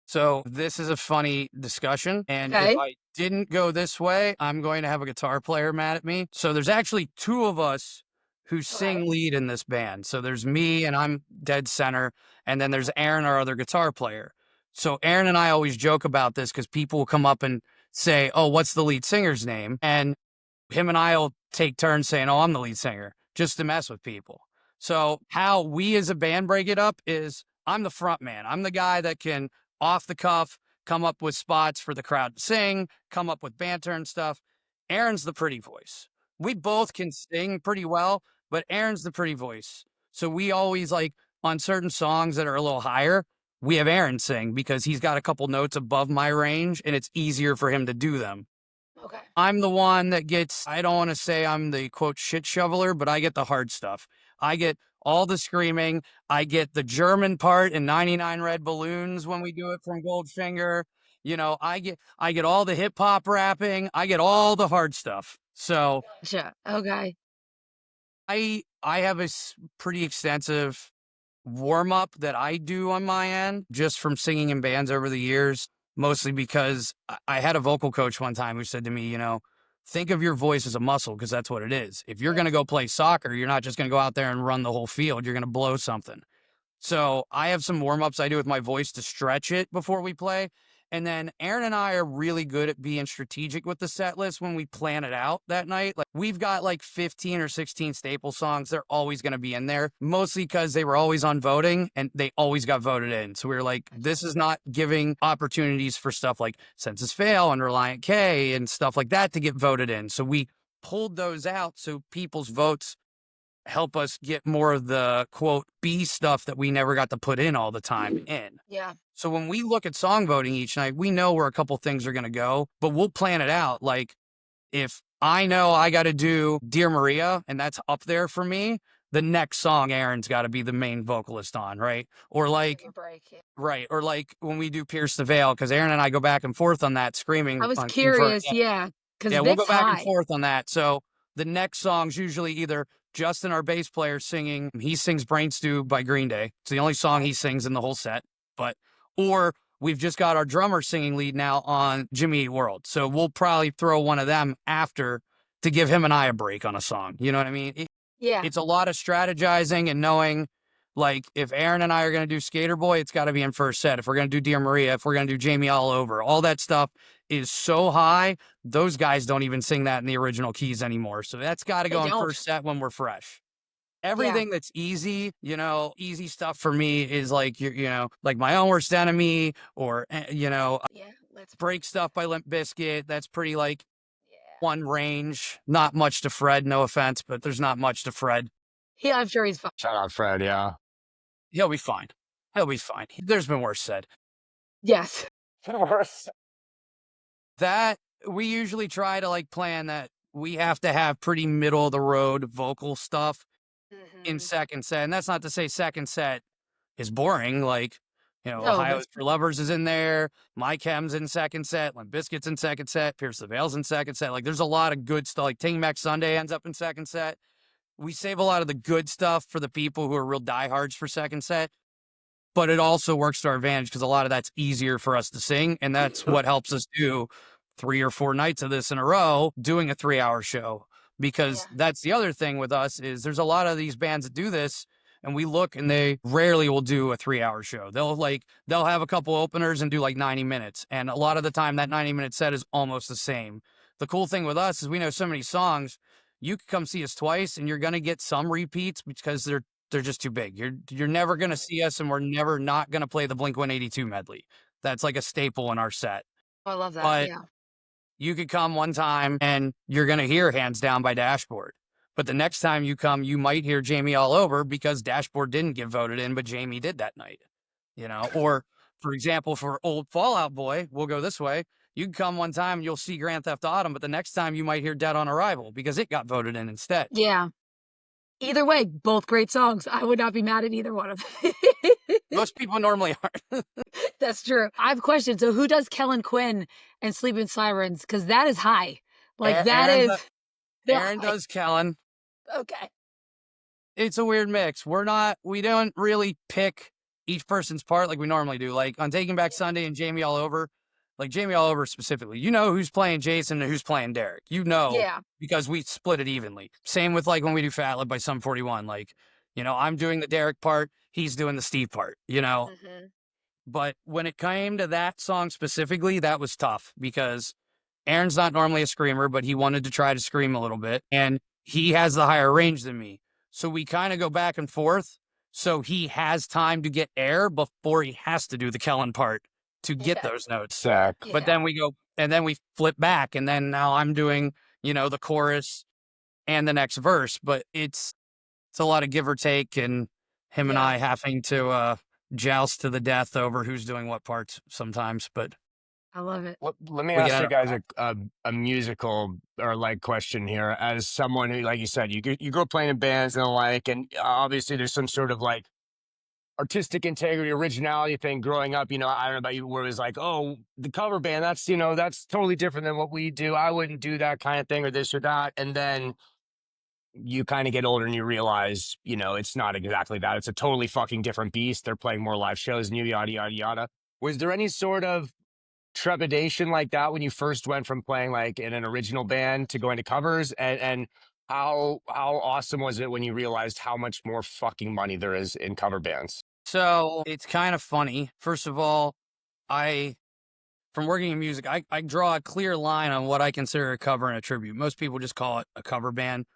So this is a funny discussion. And if Okay. I didn't go this way, I'm going to have a guitar player mad at me. So there's actually two of us who sing lead in this band. So there's me and I'm dead center. And then there's Aaron, our other guitar player. So Aaron and I always joke about this because people will come up and say, oh, what's the lead singer's name? And him and I will take turns saying, oh, I'm the lead singer, just to mess with people. So how we as a band break it up is I'm the front man. I'm the guy that can off the cuff come up with spots for the crowd to sing, come up with banter and stuff. Aaron's the pretty voice. We both can sing pretty well, but Aaron's the pretty voice. So we always like on certain songs that are a little higher, we have Aaron sing because he's got a couple notes above my range and it's easier for him to do them. Okay. I'm the one that gets, I don't want to say I'm the quote shit shoveler, but I get the hard stuff. I get all the screaming. I get the German part in 99 Red Balloons when we do it from Goldfinger. I get all the hip hop rapping. I get all the hard stuff. So Gotcha. Okay. I have a pretty extensive warm up that I do on my end just from singing in bands over the years, mostly because I had a vocal coach one time who said to me, think of your voice as a muscle because that's what it is. If you're going to go play soccer, you're not just going to go out there and run the whole field. You're going to blow something. So I have some warm ups I do with my voice to stretch it before we play. And then Aaron and I are really good at being strategic with the set list when we plan it out that night. Like we've got like 15 or 16 staple songs. They're always going to be in there, mostly because they were always on voting and they always got voted in. So we were like, this is not giving opportunities for stuff like Census Fail and Reliant K and stuff like that to get voted in. So we pulled those out so people's votes help us get more of the quote B stuff that we never got to put in all the time in. Yeah. So when we look at song voting each night, we know where a couple things are going to go, but we'll plan it out. Like if I know I got to do Dear Maria and that's up there for me, the next song Aaron's got to be the main vocalist on, right? Or Give like, a break. Yeah. right. Or like when we do Pierce the Veil, because Aaron and I go back and forth on that I screaming was on, curious, yeah, because yeah, we'll Vic's go back and high. forth on that. So the next song's usually either Justin, our bass player, singing. He sings "Brain Stew" by Green Day. It's the only song he sings in the whole set. But or we've just got our drummer singing lead now on Jimmy Eat World. So we'll probably throw one of them after to give him and I a break on a song. You know what I mean? Yeah. It's a lot of strategizing and knowing. Like if Aaron and I are going to do Skater Boy, it's got to be in first set. If we're going to do Dear Maria, if we're going to do Jamie All Over, all that stuff is so high. Those guys don't even sing that in the original keys anymore. So that's got to They go in don't. first set when we're fresh. Yeah. Everything that's easy, easy stuff for me is like, like My Own Worst Enemy or, Yeah. Let's Break Stuff by Limp Bizkit. That's pretty like yeah. one range. Not much to Fred, no offense, but there's not much to Fred. Yeah, I'm sure he's fine. Shout out Fred, yeah. He'll be fine. He'll be fine. There's been worse said. Yes. That we usually try to like plan that we have to have pretty middle of the road vocal stuff in Mhm. second set. And that's not to say second set is boring. Like, No, Ohio's that's for Lovers is in there. My Chem's in second set. Limp Bizkit's in second set. Pierce the Veil's in second set. Like, there's a lot of good stuff. Like, Ting Mac Sunday ends up in second set. We save a lot of the good stuff for the people who are real diehards for second set. But it also works to our advantage because a lot of that's easier for us to sing. And that's what helps us do 3 or 4 nights of this in a row, doing a 3-hour show. yeah. Because that's the other thing with us is there's a lot of these bands that do this and we look and they rarely will do a 3-hour show. They'll have a couple openers and do like 90 minutes. And a lot of the time that 90-minute set is almost the same. The cool thing with us is we know so many songs. You can come see us twice and you're going to get some repeats because they're just too big. You're never going to see us and we're never not going to play the Blink-182 medley. That's like a staple in our set. I love that. But Yeah. you could come one time and you're going to hear Hands Down by Dashboard. But the next time you come, you might hear Jamie All Over because Dashboard didn't get voted in, but Jamie did that night. Or for example, for old Fall Out Boy, we'll go this way. You can come one time and you'll see Grand Theft Autumn, but the next time you might hear Dead on Arrival because it got voted in instead. Yeah. Either way, both great songs. I would not be mad at either one of them. Most people normally aren't. That's true. I have a question. So who does Kellen Quinn and Sleeping Sirens? Because that is high. Like that Aaron, is Aaron high. does Kellen. Okay. It's a weird mix. We don't really pick each person's part like we normally do. Like on Taking Back Sunday and Jamie All Over, like Jamie All Over specifically, who's playing Jason and who's playing Derek. Yeah. Because we split it evenly. Same with like when we do Fat Lip by Sum 41. Like, I'm doing the Derek part, he's doing the Steve part. Hmm. But when it came to that song specifically, that was tough because Aaron's not normally a screamer, but he wanted to try to scream a little bit. And he has the higher range than me. So we kind of go back and forth. So he has time to get air before he has to do the Kellen part to get Yeah. those notes. Sick. But then we go and then we flip back. And then now I'm doing, the chorus and the next verse. But it's a lot of give or take and him and Yeah. I having to joust to the death over who's doing what parts sometimes. But I love it. Let me we ask get you out. guys a musical or like question here. As someone who, like you said, you grew up playing in bands and the like, and obviously there's some sort of like artistic integrity, originality thing growing up. I don't know about you, where it was like, oh, the cover band, that's totally different than what we do. I wouldn't do that kind of thing or this or that. And then you kind of get older and you realize, it's not exactly that. It's a totally fucking different beast. They're playing more live shows and yada, yada, yada. Was there any sort of trepidation like that when you first went from playing like in an original band to going to covers? And how awesome was it when you realized how much more fucking money there is in cover bands? So it's kind of funny. First of all, from working in music, I draw a clear line on what I consider a cover and a tribute. Most people just call it a cover band.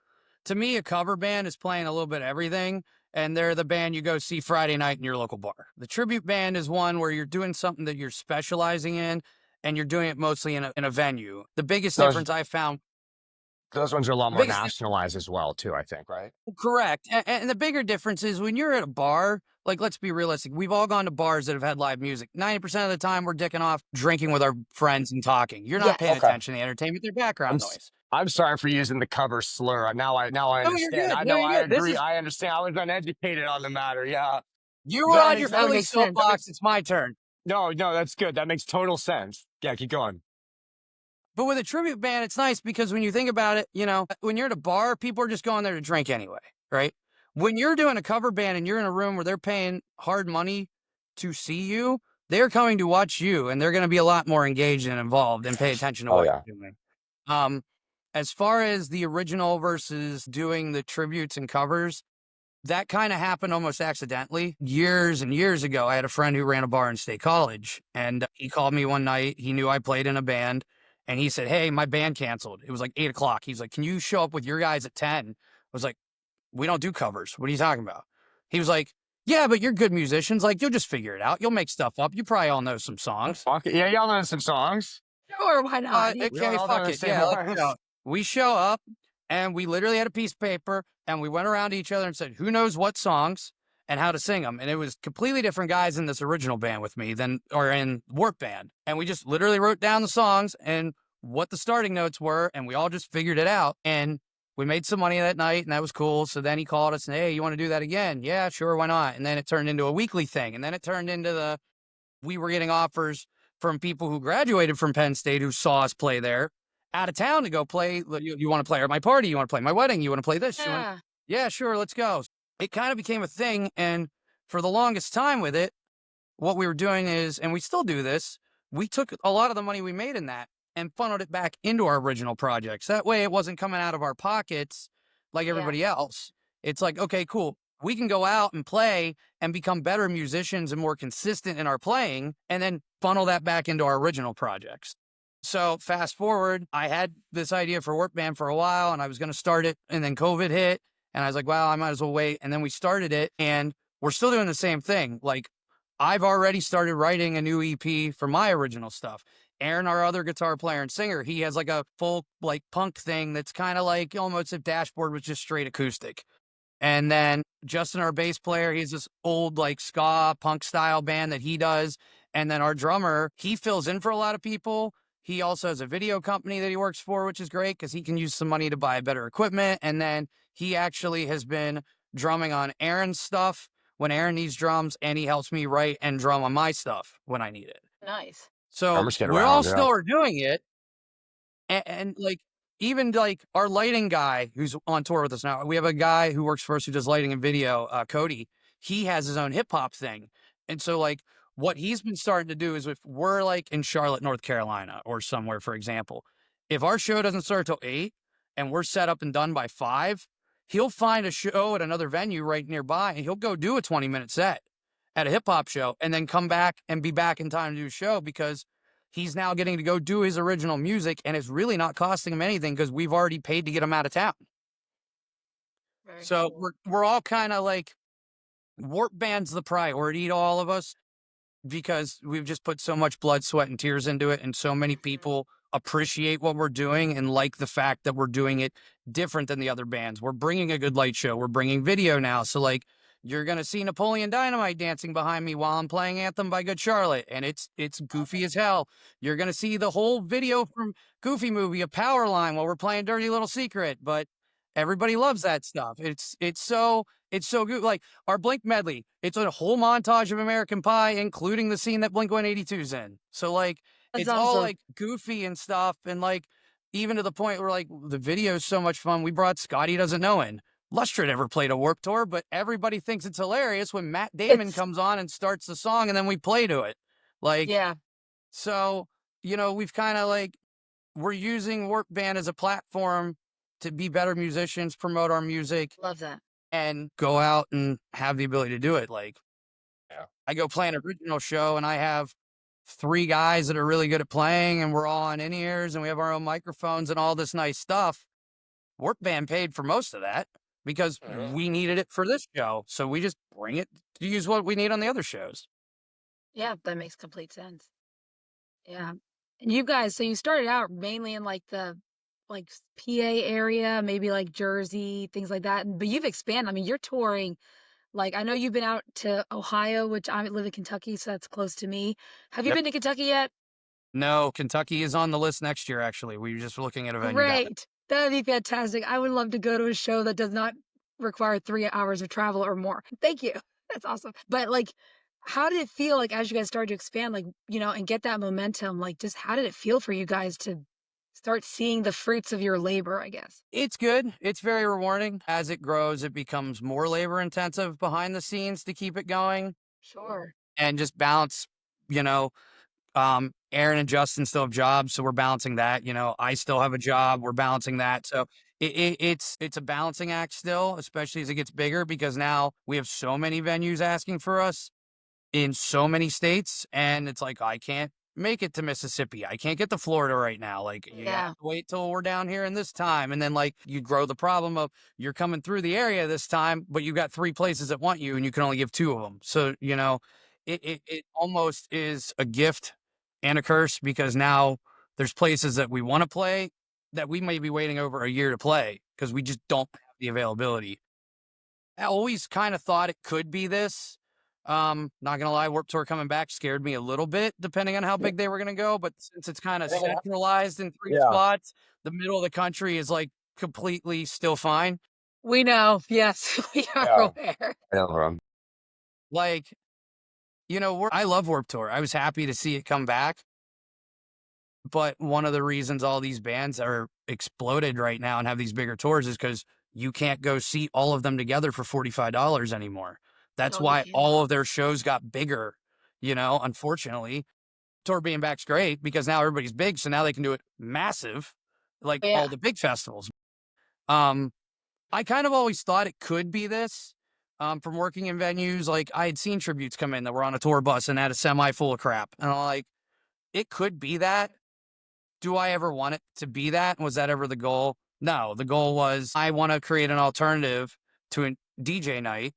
To me, a cover band is playing a little bit of everything, and they're the band you go see Friday night in your local bar. The tribute band is one where you're doing something that you're specializing in, and you're doing it mostly in a venue. The biggest So difference I found Those ones are a lot The more biggest nationalized as well, too, I think, right? Correct. And the bigger difference is when you're at a bar, like, let's be realistic. We've all gone to bars that have had live music. 90% of the time, we're dicking off, drinking with our friends and talking. You're not paying Yes. Okay. attention to the entertainment, their I'm background s noise. I'm sorry for using the cover slur. Now I No, you're understand. good. I No, know, you're I good. agree, I understand. I was uneducated on the matter, yeah. You were That on your makes that Philly Makes sense. that makes soapbox. It's my turn. no, that's good. That makes total sense. Yeah, keep going. But with a tribute band, it's nice because when you think about it, when you're at a bar, people are just going there to drink anyway, right? When you're doing a cover band and you're in a room where they're paying hard money to see you, they're coming to watch you and they're going to be a lot more engaged and involved and pay attention to Oh, what yeah. you're doing. Um, as far as the original versus doing the tributes and covers, that kind of happened almost accidentally. Years and years ago, I had a friend who ran a bar in State College, and he called me one night. He knew I played in a band, and he said, "Hey, my band canceled. It was like 8 o'clock." He's like, "Can you show up with your guys at 10?" I was like, "We don't do covers. What are you talking about?" He was like, "Yeah, but you're good musicians. Like, you'll just figure it out. You'll make stuff up. You probably all know some songs." Fuck it. Yeah, y'all know some songs. Sure, why not? We don't Okay, all know fuck the it. same Yeah, let's ones. go. We show up and we literally had a piece of paper and we went around to each other and said, who knows what songs and how to sing them. And it was completely different guys in this original band with me than, or in Warp Band. And we just literally wrote down the songs and what the starting notes were. And we all just figured it out. And we made some money that night and that was cool. So then he called us and, hey, you want to do that again? Yeah, sure. Why not? And then it turned into a weekly thing. And then it turned into we were getting offers from people who graduated from Penn State who saw us play there out of town to go play. You want to play at my party? You want to play my wedding? You want to play this? Yeah. Yeah, sure, let's go. It kind of became a thing. And for the longest time with it, what we were doing is, and we still do this, we took a lot of the money we made in that and funneled it back into our original projects. That way it wasn't coming out of our pockets like Yeah. everybody else. It's like, okay, cool. We can go out and play and become better musicians and more consistent in our playing and then funnel that back into our original projects. So fast forward, I had this idea for Work Band for a while and I was going to start it and then COVID hit and I was like, wow, I might as well wait. And then we started it and we're still doing the same thing. Like I've already started writing a new EP for my original stuff. Aaron, our other guitar player and singer, he has like a full like punk thing that's kind of like almost if Dashboard was just straight acoustic. And then Justin, our bass player, he's this old like ska punk style band that he does. And then our drummer, he fills in for a lot of people. He also has a video company that he works for, which is great because he can use some money to buy better equipment. And then he actually has been drumming on Aaron's stuff when Aaron needs drums, and he helps me write and drum on my stuff when I need it. Nice. So Drummers get we're all around, yeah. still are doing it. And like even like our lighting guy who's on tour with us now, we have a guy who works for us who does lighting and video, Cody. He has his own hip hop thing. And so like what he's been starting to do is if we're like in Charlotte, North Carolina or somewhere, for example, if our show doesn't start till 8 and we're set up and done by 5, he'll find a show at another venue right nearby and he'll go do a 20-minute set at a hip hop show and then come back and be back in time to do a show because he's now getting to go do his original music and it's really not costing him anything because we've already paid to get him out of town. Very So cool. we're all kind of like Warp Band's the priority to all of us because we've just put so much blood, sweat, and tears into it. And so many Mhm. people appreciate what we're doing and like the fact that we're doing it different than the other bands. We're bringing a good light show. We're bringing video now. So, like, you're going to see Napoleon Dynamite dancing behind me while I'm playing Anthem by Good Charlotte. And it's goofy as hell. You're going to see the whole video from Goofy Movie, a power line while we're playing Dirty Little Secret. But everybody loves that stuff. It's so good. Like, our Blink medley, it's a whole montage of American Pie, including the scene that Blink 182's in. So, like, That's it's all awesome. like goofy and stuff. And like, even to the point where like the video is so much fun. We brought Scotty Doesn't Know in. Lustre never played a Warp Tour, but everybody thinks it's hilarious when Matt Damon It's comes on and starts the song and then we play to it. Like, yeah, so, we've kind of like, we're using Warp Band as a platform to be better musicians, promote our music, love that. and go out and have the ability to do it. Like Yeah. I go play an original show and I have 3 guys that are really good at playing and we're all on in-ears and we have our own microphones and all this nice stuff. Work Band paid for most of that because Mhm. we needed it for this show. So we just bring it to use what we need on the other shows. Yeah, that makes complete sense. Yeah. And you guys, so you started out mainly in like the like PA area, maybe like Jersey, things like that. But you've expanded. I mean, you're touring. Like I know you've been out to Ohio, which I live in Kentucky, so that's close to me. Have you Yep. been to Kentucky yet? No, Kentucky is on the list next year, actually. We were just looking at a venue down there. Great. That'd be fantastic. I would love to go to a show that does not require 3 hours of travel or more. Thank you. That's awesome. But, like, how did it feel, like, as you guys started to expand, like, and get that momentum? Like, just how did it feel for you guys to start seeing the fruits of your labor, I guess? It's good. It's very rewarding. As it grows, it becomes more labor intensive behind the scenes to keep it going Sure. and just balance, you know, Aaron and Justin still have jobs, so we're balancing that. I still have a job, we're balancing that. So it's a balancing act still, especially as it gets bigger because now we have so many venues asking for us in so many states, and it's like I can't make it to Mississippi. I can't get to Florida right now. Like you have Yeah. to wait till we're down here in this time, and then like you grow the problem of you're coming through the area this time, but you got three places that want you, and you can only give two of them. So it almost is a gift and a curse because now there's places that we want to play that we may be waiting over a year to play because we just don't have the availability. I always kind of thought it could be this. Not gonna lie, Warped Tour coming back scared me a little bit, depending on how big they were gonna go. But since it's kind of centralized in three Yeah. spots, the middle of the country is like completely still fine. We know. Yes, we are Yeah. aware. Yeah. Like, I love Warped Tour. I was happy to see it come back. But one of the reasons all these bands are exploded right now and have these bigger tours is because you can't go see all of them together for $45 anymore. That's No, you why all cannot. of their shows got bigger, unfortunately. Tour being back's great because now everybody's big, so now they can do it massive, like Yeah. all the big festivals. Um, I kind of always thought it could be this. From working in venues, like I had seen tributes come in that were on a tour bus and had a semi full of crap. And I'm like, it could be that. Do I ever want it to be that? Was that ever the goal? No, the goal was I want to create an alternative to a DJ night,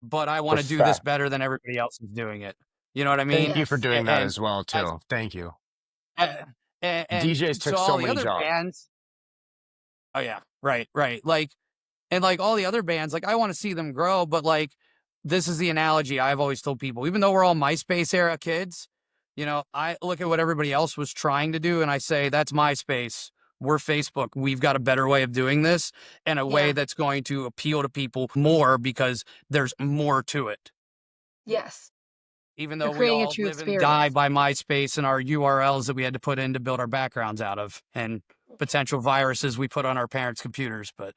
but I want to do this Respect. better than everybody else is doing it. You know what I Thank mean? you for Yes. doing that And as well as too. Thank you. uh, and DJs so took so all the many other jobs. bands, oh yeah, right, right. Like all the other bands, like I want to see them grow, but like this is the analogy I've always told people. Even though we're all MySpace era kids, I look at what everybody else was trying to do and I say that's MySpace. We're Facebook. We've got a better way of doing this and a way Yeah. that's going to appeal to people more because there's more to it. Yes. Even You're though we creating a all true live and die experience. by MySpace and our URLs that we had to put in to build our backgrounds out of and potential viruses we put on our parents' computers, but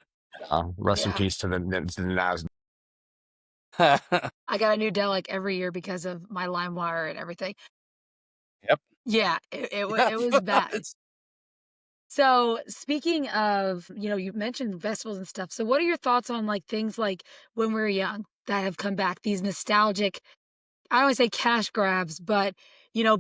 Rest in Yeah. peace to the Nas. I got a new Dell, like, every year because of my LimeWire and everything. Yep. Yeah, it Yep. was bad. So, speaking of, you mentioned festivals and stuff. So what are your thoughts on, like, things like when we were young that have come back, these nostalgic I don't wanna say cash grabs, but,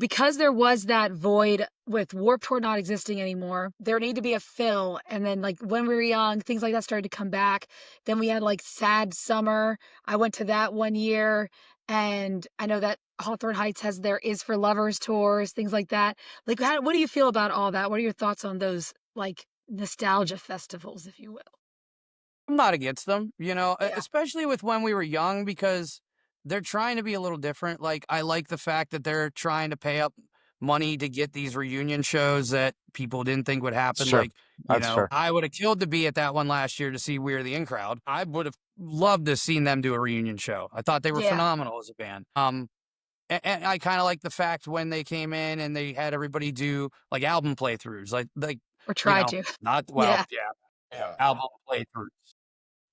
because there was that void with Warped Tour not existing anymore, there needed to be a fill, and then, like, when we were young, things like that started to come back. Then we had, like, Sad Summer. I went to that one year, and I know that Hawthorne Heights has their Is for Lovers tours, things like that. Like, what do you feel about all that? What are your thoughts on those, like, nostalgia festivals, if you will? I'm not against them, Yeah. especially with when we were young because they're trying to be a little different. Like, I like the fact that they're trying to pay up money to get these reunion shows that people didn't think would It's happen. true. Like, That's true. I would have killed to be at that one last year to see We're the In Crowd. I would have loved to have seen them do a reunion show. I thought they were Yeah. phenomenal as a band. And I kind of like the fact when they came in and they had everybody do like album playthroughs, like Or try to. not well, Yeah. yeah, album playthroughs.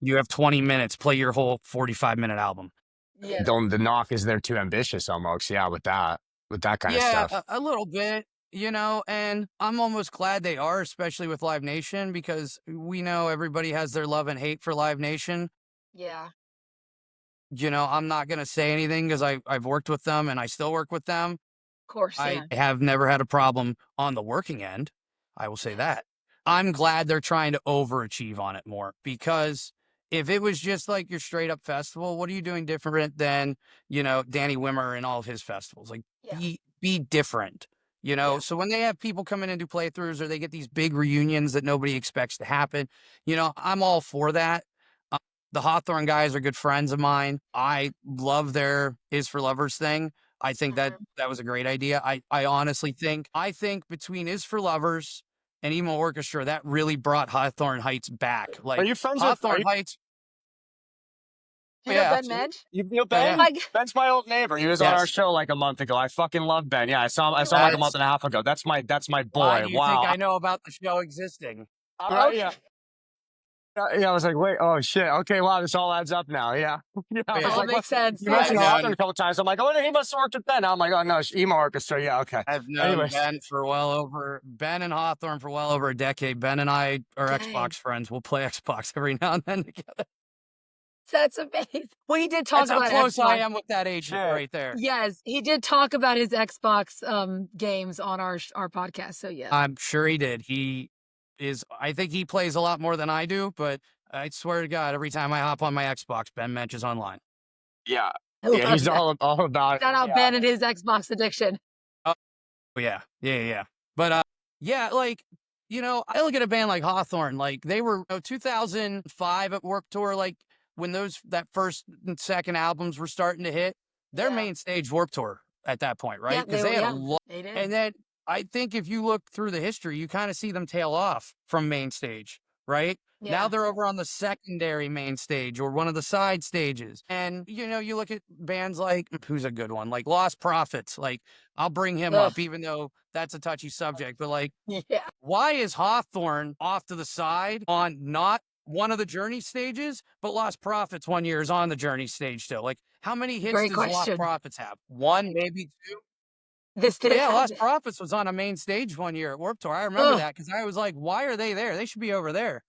You have 20 minutes, play your whole 45-minute album. Yeah. Don't the knock is they're too ambitious almost. Yeah, with that kind of Yeah, stuff. a little bit, and I'm almost glad they are, especially with Live Nation, because we know everybody has their love and hate for Live Nation. Yeah. I'm not going to say anything because I've worked with them and I still work with them. Of course, I yeah. have never had a problem on the working end. I will say Yes. that. I'm glad they're trying to overachieve on it more because if it was just like your straight up festival, what are you doing different than, Danny Wimmer and all of his festivals? Like Yeah. be different. you know? Yeah. So when they have people come in and do playthroughs or they get these big reunions that nobody expects to happen, you know, I'm all for that. Uh, the Hawthorne guys are good friends of mine. I love their Is for Lovers thing. I think that Mhm. that was a great idea. I honestly think between Is for Lovers and Emo Orchestra, that really brought Hawthorne Heights back. Are Like you friends with? Are Hawthorne you? Heights, Do you know yeah, Ben absolutely. Mensch? You know Yeah, Oh yeah. Ben? my god. Ben's my old neighbor. He was on our Yes. show like a month ago. I fucking love Ben. Yeah, I saw him. I saw him like a month That's and a half ago. That's my why boy. do you think Wow. I know about the show existing? Right? Okay. Yeah. Yeah, I was like, wait, oh shit. Okay, wow, this all adds up now. Yeah. Yeah. I was Yeah. All like, what? makes sense. You I've mentioned Yes. Hawthorne known a couple times. I'm like, oh, he must have worked with Ben. I'm like, oh no, it's Emo Orchestra. Yeah, okay. I've known Anyways, Ben and Hawthorne for well over a decade. Ben and I are Dang. Xbox friends. We'll play Xbox every now and then together. That's amazing. Well, he did That's talk how about close I Xbox. am with that agent shit. right there. Yes, he did talk about his Xbox games on our podcast. So yes. I'm sure he did. I think he plays a lot more than I do, but I swear to God, every time I hop on my Xbox, Ben mentions online. Yeah. I Yeah, love he's that. all about Shout it. out Yeah. Ben and his Xbox addiction. Oh, yeah. Yeah. Yeah. But, yeah, like, you know, I look at a band like Hawthorne, like they were 2005 at Warped Tour, like when that first and second albums were starting to hit, their Yeah. main stage Warped Tour at that point, right? Yeah, Because they they were had a yeah, lot. they did. And then I think if you look through the history, you kind of see them tail off from main stage, right? Now Yeah. they're over on the secondary main stage or one of the side stages. And, you know, you look at bands like, who's a good one? Like Lost Prophets. Like, I'll bring him Ugh. up, even though that's a touchy subject. But, like, Yeah. why is Hawthorne off to the side on not one of the Journey stages, but Lost Prophets one year is on the Journey stage still? Like, how many hits Great does Lost question. Prophets have? One, maybe two? This But did yeah, Lost happen. Prophets was on a main stage one year at Warped Tour. I remember Ugh. that because I was like, why are they there? They should be over there.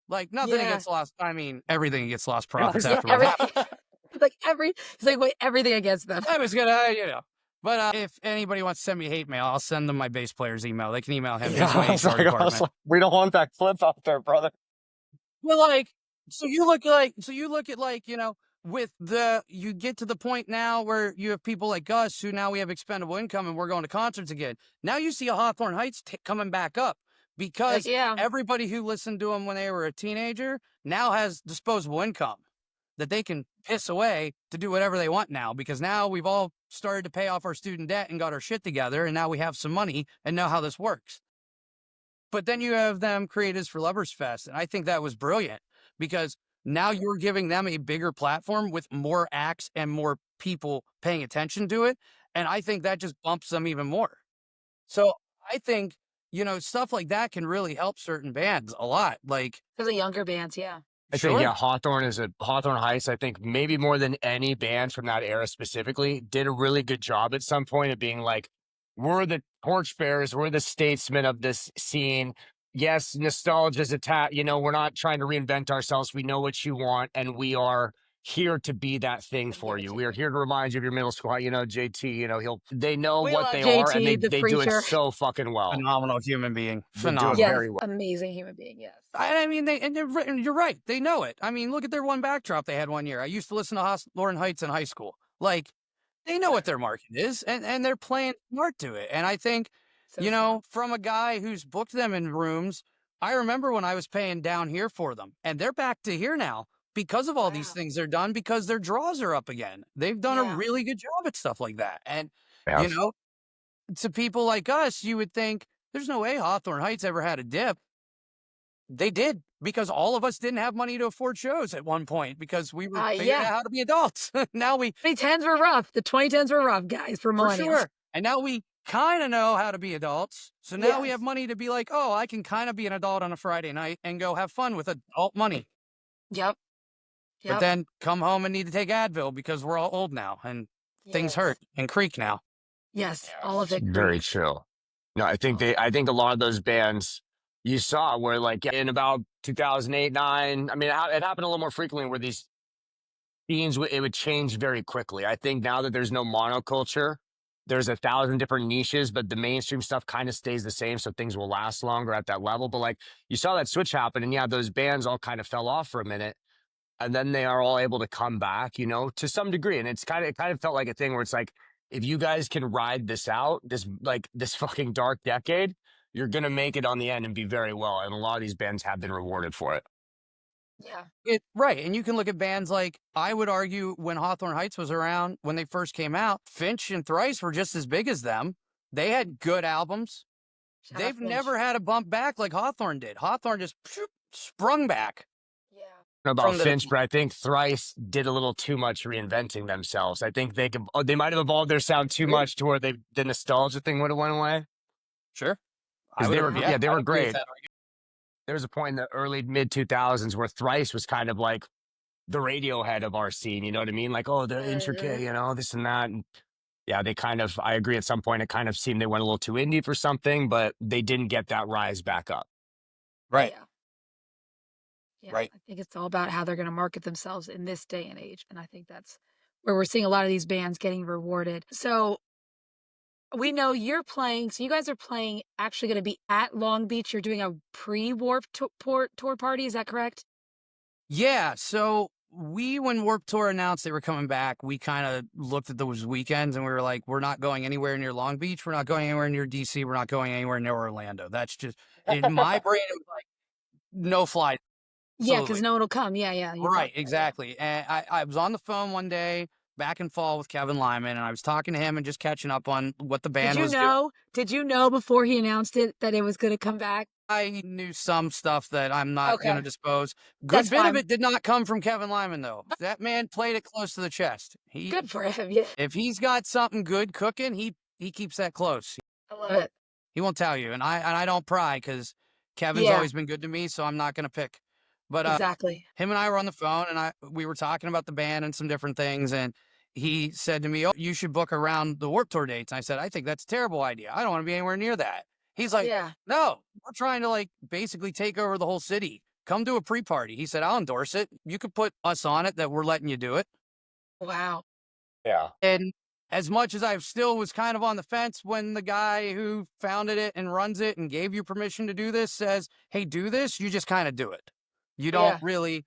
Like, nothing Yeah. against Lost. I mean, everything against Lost Yeah, Prophets Yeah. after what happened. It's like wait, everything against them. I was gonna, you know. But if anybody wants to send me hate mail, I'll send them my bass player's email. They can email him. Yeah, He's my HR department. we don't want that flip out there, brother. Well, like, so you look at like, you know, you get to the point now where you have people like us who now we have expendable income and we're going to concerts again. Now you see a Hawthorne Heights coming back up Like, because yeah. everybody who listened to them when they were a teenager now has disposable income that they can piss away to do whatever they want now because now we've all started to pay off our student debt and got our shit together and now we have some money and know how this works. But then you have them create Is for Lovers Fest. And I think that was brilliant because now you're giving them a bigger platform with more acts and more people paying attention to it. And I think that just bumps them even more. So I think, you know, stuff like that can really help certain bands a lot. Like, For the younger bands, yeah. I think, yeah, sure. Hawthorne Heights, I think maybe more than any band from that era specifically, did a really good job at some point of being like, we're the torchbearers, we're the statesmen of this scene. Yes, nostalgia is we're not trying to reinvent ourselves. We know what you want, and we are here to be that thing Gonna give for it you. to We are you. here to remind you of your middle school, JT, they know We what love they are, and JT, the they do it preacher. so fucking well. Phenomenal human being. They do it Phenomenal. Yes, very well. amazing human being, yes. I mean, you're right. They know it. I mean, look at their one backdrop they had one year. I used to listen to Lauren Heights in high school. Like, they know what their market is, and they're playing smart to it. And I think, So you smart. know, from a guy who's booked them in rooms, I remember when I was paying down here for them, and they're back to here now because of all these Wow. things they're done because their draws are up again. They've done a Yeah. really good job at stuff like that. And, Yeah. you know, to people like us, you would think there's no way Hawthorne Heights ever had a dip. They did because all of us didn't have money to afford shows at one point because we were figuring out Yeah. how to be adults. Now we 2010s were rough. The 2010s were rough, guys, for For millennials. sure. And now we kind of know how to be adults. So now we Yes. have money to be like, oh, I can kind of be an adult on a Friday night and go have fun with adult money. Yep. But Yep. then come home and need to take Advil because we're all old now and things Yes. hurt and creak now. Yes, all of it. Very Greek. true. No, I think a lot of those bands you saw were like in about 2008, 9. I mean, it happened a little more frequently where these scenes, it would change very quickly. I think now that there's no monoculture, there's 1,000 different niches, but the mainstream stuff kind of stays the same. So things will last longer at that level. But like you saw that switch happen and yeah, those bands all kind of fell off for a minute. And then they are all able to come back, to some degree. And it kind of felt like a thing where it's like, if you guys can ride this out, this fucking dark decade, you're gonna make it on the end and be very well. And a lot of these bands have been rewarded for it. Yeah. Right. And you can look at bands like, I would argue, when Hawthorne Heights was around, when they first came out, Finch and Thrice were just as big as them. They had good albums. Shout out They've Finch. never had a bump back like Hawthorne did. Hawthorne just sprung back. Yeah. About From the- Finch, but I think Thrice did a little too much reinventing themselves. I think they might have evolved their sound too much to where the nostalgia thing would have went away. Sure. Because they were, yeah, they I were would agree with great. that. There was a point in the early mid 2000s where Thrice was kind of like the Radiohead of our scene. You know what I mean? Like, oh, they're intricate, you know, this and that. And yeah, they kind of, I agree, at some point it kind of seemed they went a little too indie for something, but they didn't get that rise back up. Right. Yeah. Yeah, Right. I think it's all about how they're going to market themselves in this day and age. And I think that's where we're seeing a lot of these bands getting rewarded. So we know you're playing. So you guys are playing, actually going to be at Long Beach. You're doing a pre-Warp tour party. Is that correct? Yeah. So when Warped Tour announced they were coming back, we kind of looked at those weekends and we were like, we're not going anywhere near Long Beach. We're not going anywhere near DC. We're not going anywhere near Orlando. That's just, in my brain, it was like, no fly. Yeah, because Absolutely. no one will come. Yeah, yeah. you Right, thought that, yeah. exactly. And I was on the phone one day, back and fall with Kevin Lyman, and I was talking to him and just catching up on what the band was doing. Did you know before he announced it that it was going to come back? I knew some stuff that I'm not going to Okay. disclose. That's Good bit of fine. it did not come from Kevin Lyman, though. That man played it close to the chest. Good for him. Yeah, If he's got something good cooking, he keeps that close. I love it. He won't tell you, and I don't pry because Kevin's Yeah. always been good to me, so I'm not going to pick. But Exactly. him and I were on the phone, and we were talking about the band and some different things, and he said to me, "Oh, you should book around the Warped Tour dates." And I said, "I think that's a terrible idea. I don't want to be anywhere near that." He's like, Yeah. "No, we're trying to like basically take over the whole city. Come to a pre-party." He said, "I'll endorse it. You could put us on it that we're letting you do it." Wow. Yeah. And as much as I still was kind of on the fence when the guy who founded it and runs it and gave you permission to do this says, "Hey, do this," you just kind of do it. You don't Yeah. really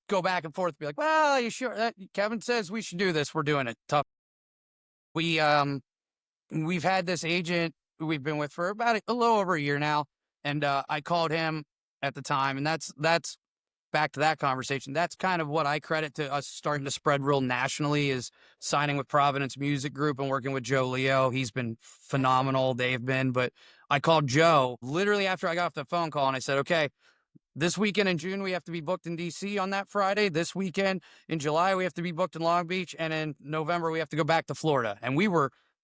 go back and forth, be like, "Well, are you sure Kevin says we should do this? We're doing it." Tough. We've had this agent we've been with for about a little over a year now, and I called him at the time, and that's back to that conversation. That's kind of what I credit to us starting to spread real nationally, is signing with Providence Music Group and working with Joe Leo. He's been phenomenal. They've been, but I called Joe literally after I got off the phone call, and I said, "Okay, this weekend in June, we have to be booked in DC on that Friday. This weekend in July, we have to be booked in Long Beach. And in November, we have to go back to Florida." And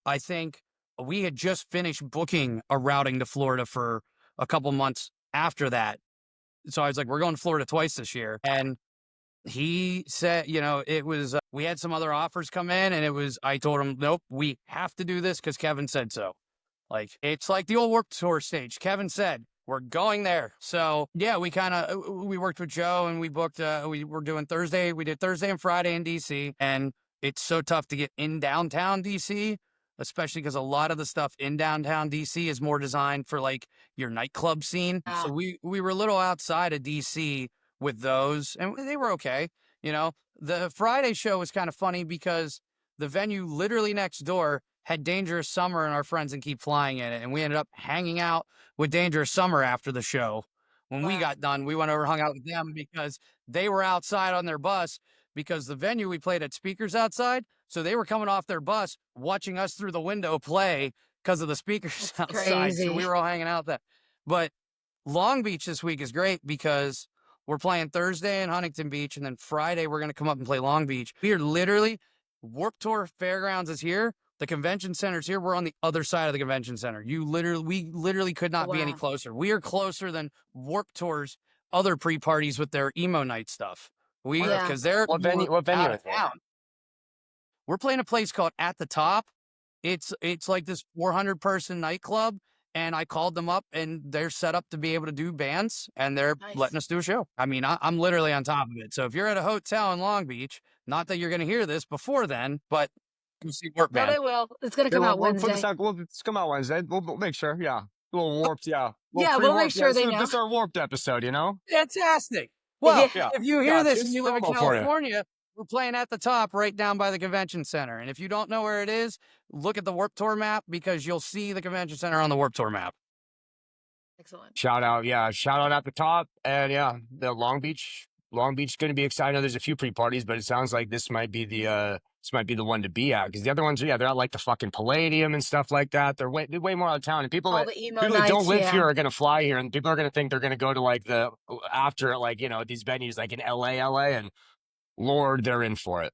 I think we had just finished booking a routing to Florida for a couple months after that. So I was like, "We're going to Florida twice this year." And he said, it was, we had some other offers come in, and I told him, "Nope, we have to do this because Kevin said so." Like, it's like the old Warped Tour stage. Kevin said, we're going there. So yeah, we worked with Joe and we booked, we did Thursday and Friday in DC. And it's so tough to get in downtown DC, especially because a lot of the stuff in downtown DC is more designed for like your nightclub scene. Yeah. So we were a little outside of DC with those, and they were okay. The Friday show was kind of funny because the venue literally next door had Dangerous Summer and our friends and Keep Flying in it. And we ended up hanging out with Dangerous Summer after the show. When we Wow. got done, we went over and hung out with them because they were outside on their bus, because the venue we played at speakers outside. So they were coming off their bus, watching us through the window play because of the speakers outside. crazy. So we were all hanging out there. But Long Beach this week is great because we're playing Thursday in Huntington Beach, and then Friday we're going to come up and play Long Beach. We are literally, Warped Tour Fairgrounds is here. The convention center's here. We're on the other side of the convention center. We literally could not be any Wow. closer. We are closer than Warped Tour's other pre-parties with their emo night stuff. Yeah. Because they're What venue more out is of it? town. We're playing a place called At the Top. It's like this 400 person nightclub, and I called them up, and they're set up to be able to do bands, and they're Nice. letting us do a show. I mean, I'm literally on top of it. So if you're at a hotel in Long Beach, not that you're going to hear this before then, but you see Warp No, Band. they will. It's going to come out We'll put Wednesday. this out. It's come out Wednesday. We'll make sure. Yeah. A little warped. Yeah. Yeah, we'll make sure they know. This is our warped episode, you know? Fantastic. Well, Yeah. if you hear Gotcha. this and you live in Promo for you. California, We're playing at the top right down by the convention center. And if you don't know where it is, look at the Warped Tour map because you'll see the convention center on the Warped Tour map. Excellent. Shout out, yeah, shout out at the top, and yeah, the Long Beach going to be exciting. I know there's a few pre-parties, but it sounds like this might be the one to be at because the other ones, yeah, they're at like the fucking Palladium and stuff like that. They're way more out of town, and All the emo people that don't nights, live yeah. here are going to fly here, and people are going to think they're going to go to like the after like these venues like in LA, and Lord, they're in for it.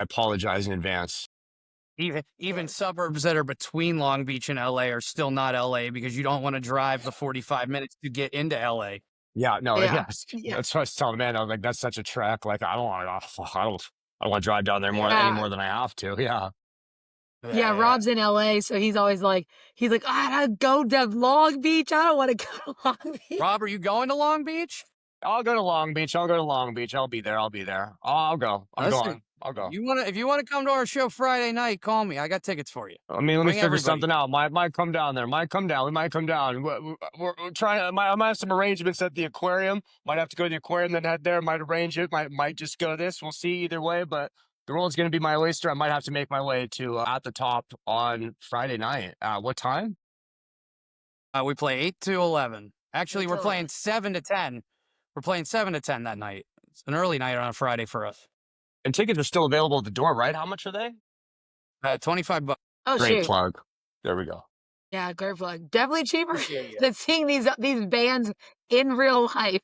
I apologize in advance. Even suburbs that are between Long Beach and LA are still not LA because you don't want to drive the 45 minutes to get into LA. Yeah, no, Yeah. yes, Yeah. that's what I was telling the man. I was like, that's such a trek. Like, I don't want to. I don't want to drive down there any Yeah. more than I have to. Yeah. Yeah, Robb's in LA, so he's always like, I gotta go to Long Beach. I don't want to go to Long Beach. Rob, are you going to Long Beach? I'll go to Long Beach. I'll go to Long Beach. I'll be there. I'll be there. I'll go. I'm Listen, going. I'll go. if you wanna come to our show Friday night, call me. I got tickets for you. I mean, let me Bring figure everybody. something out. Might come down there. Might come down. We might come down. We're trying to. I might have some arrangements at the aquarium. Might have to go to the aquarium, then head there. Might arrange it. Might just go this. We'll see either way. But the world's going to be my oyster. I might have to make my way to at the top on Friday night. What time? We play 8 to 11. Actually, 8 we're to playing 11. 7 to 10. We're playing 7 to 10 that night. It's an early night on a Friday for us. And tickets are still available at the door, right? How much are they? $25. Oh Great shoot. plug. There we go. Yeah, great plug. Definitely cheaper Yeah. than seeing these bands in real life.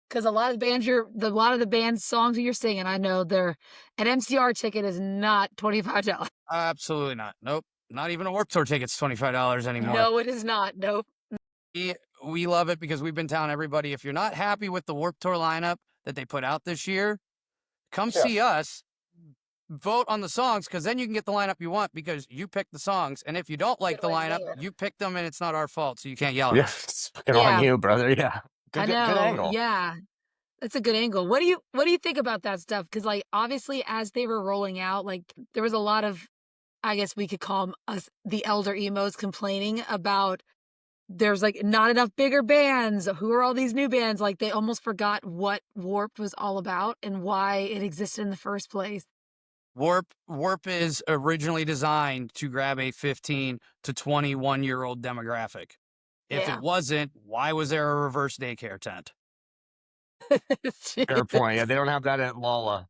Because a lot of the band's songs you're singing, I know an MCR ticket is not $25. Absolutely not. Nope. Not even a Warped Tour ticket's $25 anymore. No, it is not. Nope. We love it because we've been telling everybody, if you're not happy with the Warped Tour lineup that they put out this year, come see us. Vote on the songs because then you can get the lineup you want because you picked the songs. And if you don't like the lineup, you picked them and it's not our fault. So you can't yell at us. It's fucking on you, brother. Yeah. I Good know. angle. Yeah. That's a good angle. What do you think about that stuff? Because like obviously as they were rolling out, like there was a lot of, I guess we could call them us the elder emos complaining about there's like not enough bigger bands. Who are all these new bands? Like they almost forgot what Warped was all about and why it existed in the first place. Warp is originally designed to grab a 15 to 21-year-old demographic. If it wasn't, why was there a reverse daycare tent? Fair point. Yeah, they don't have that at Lola.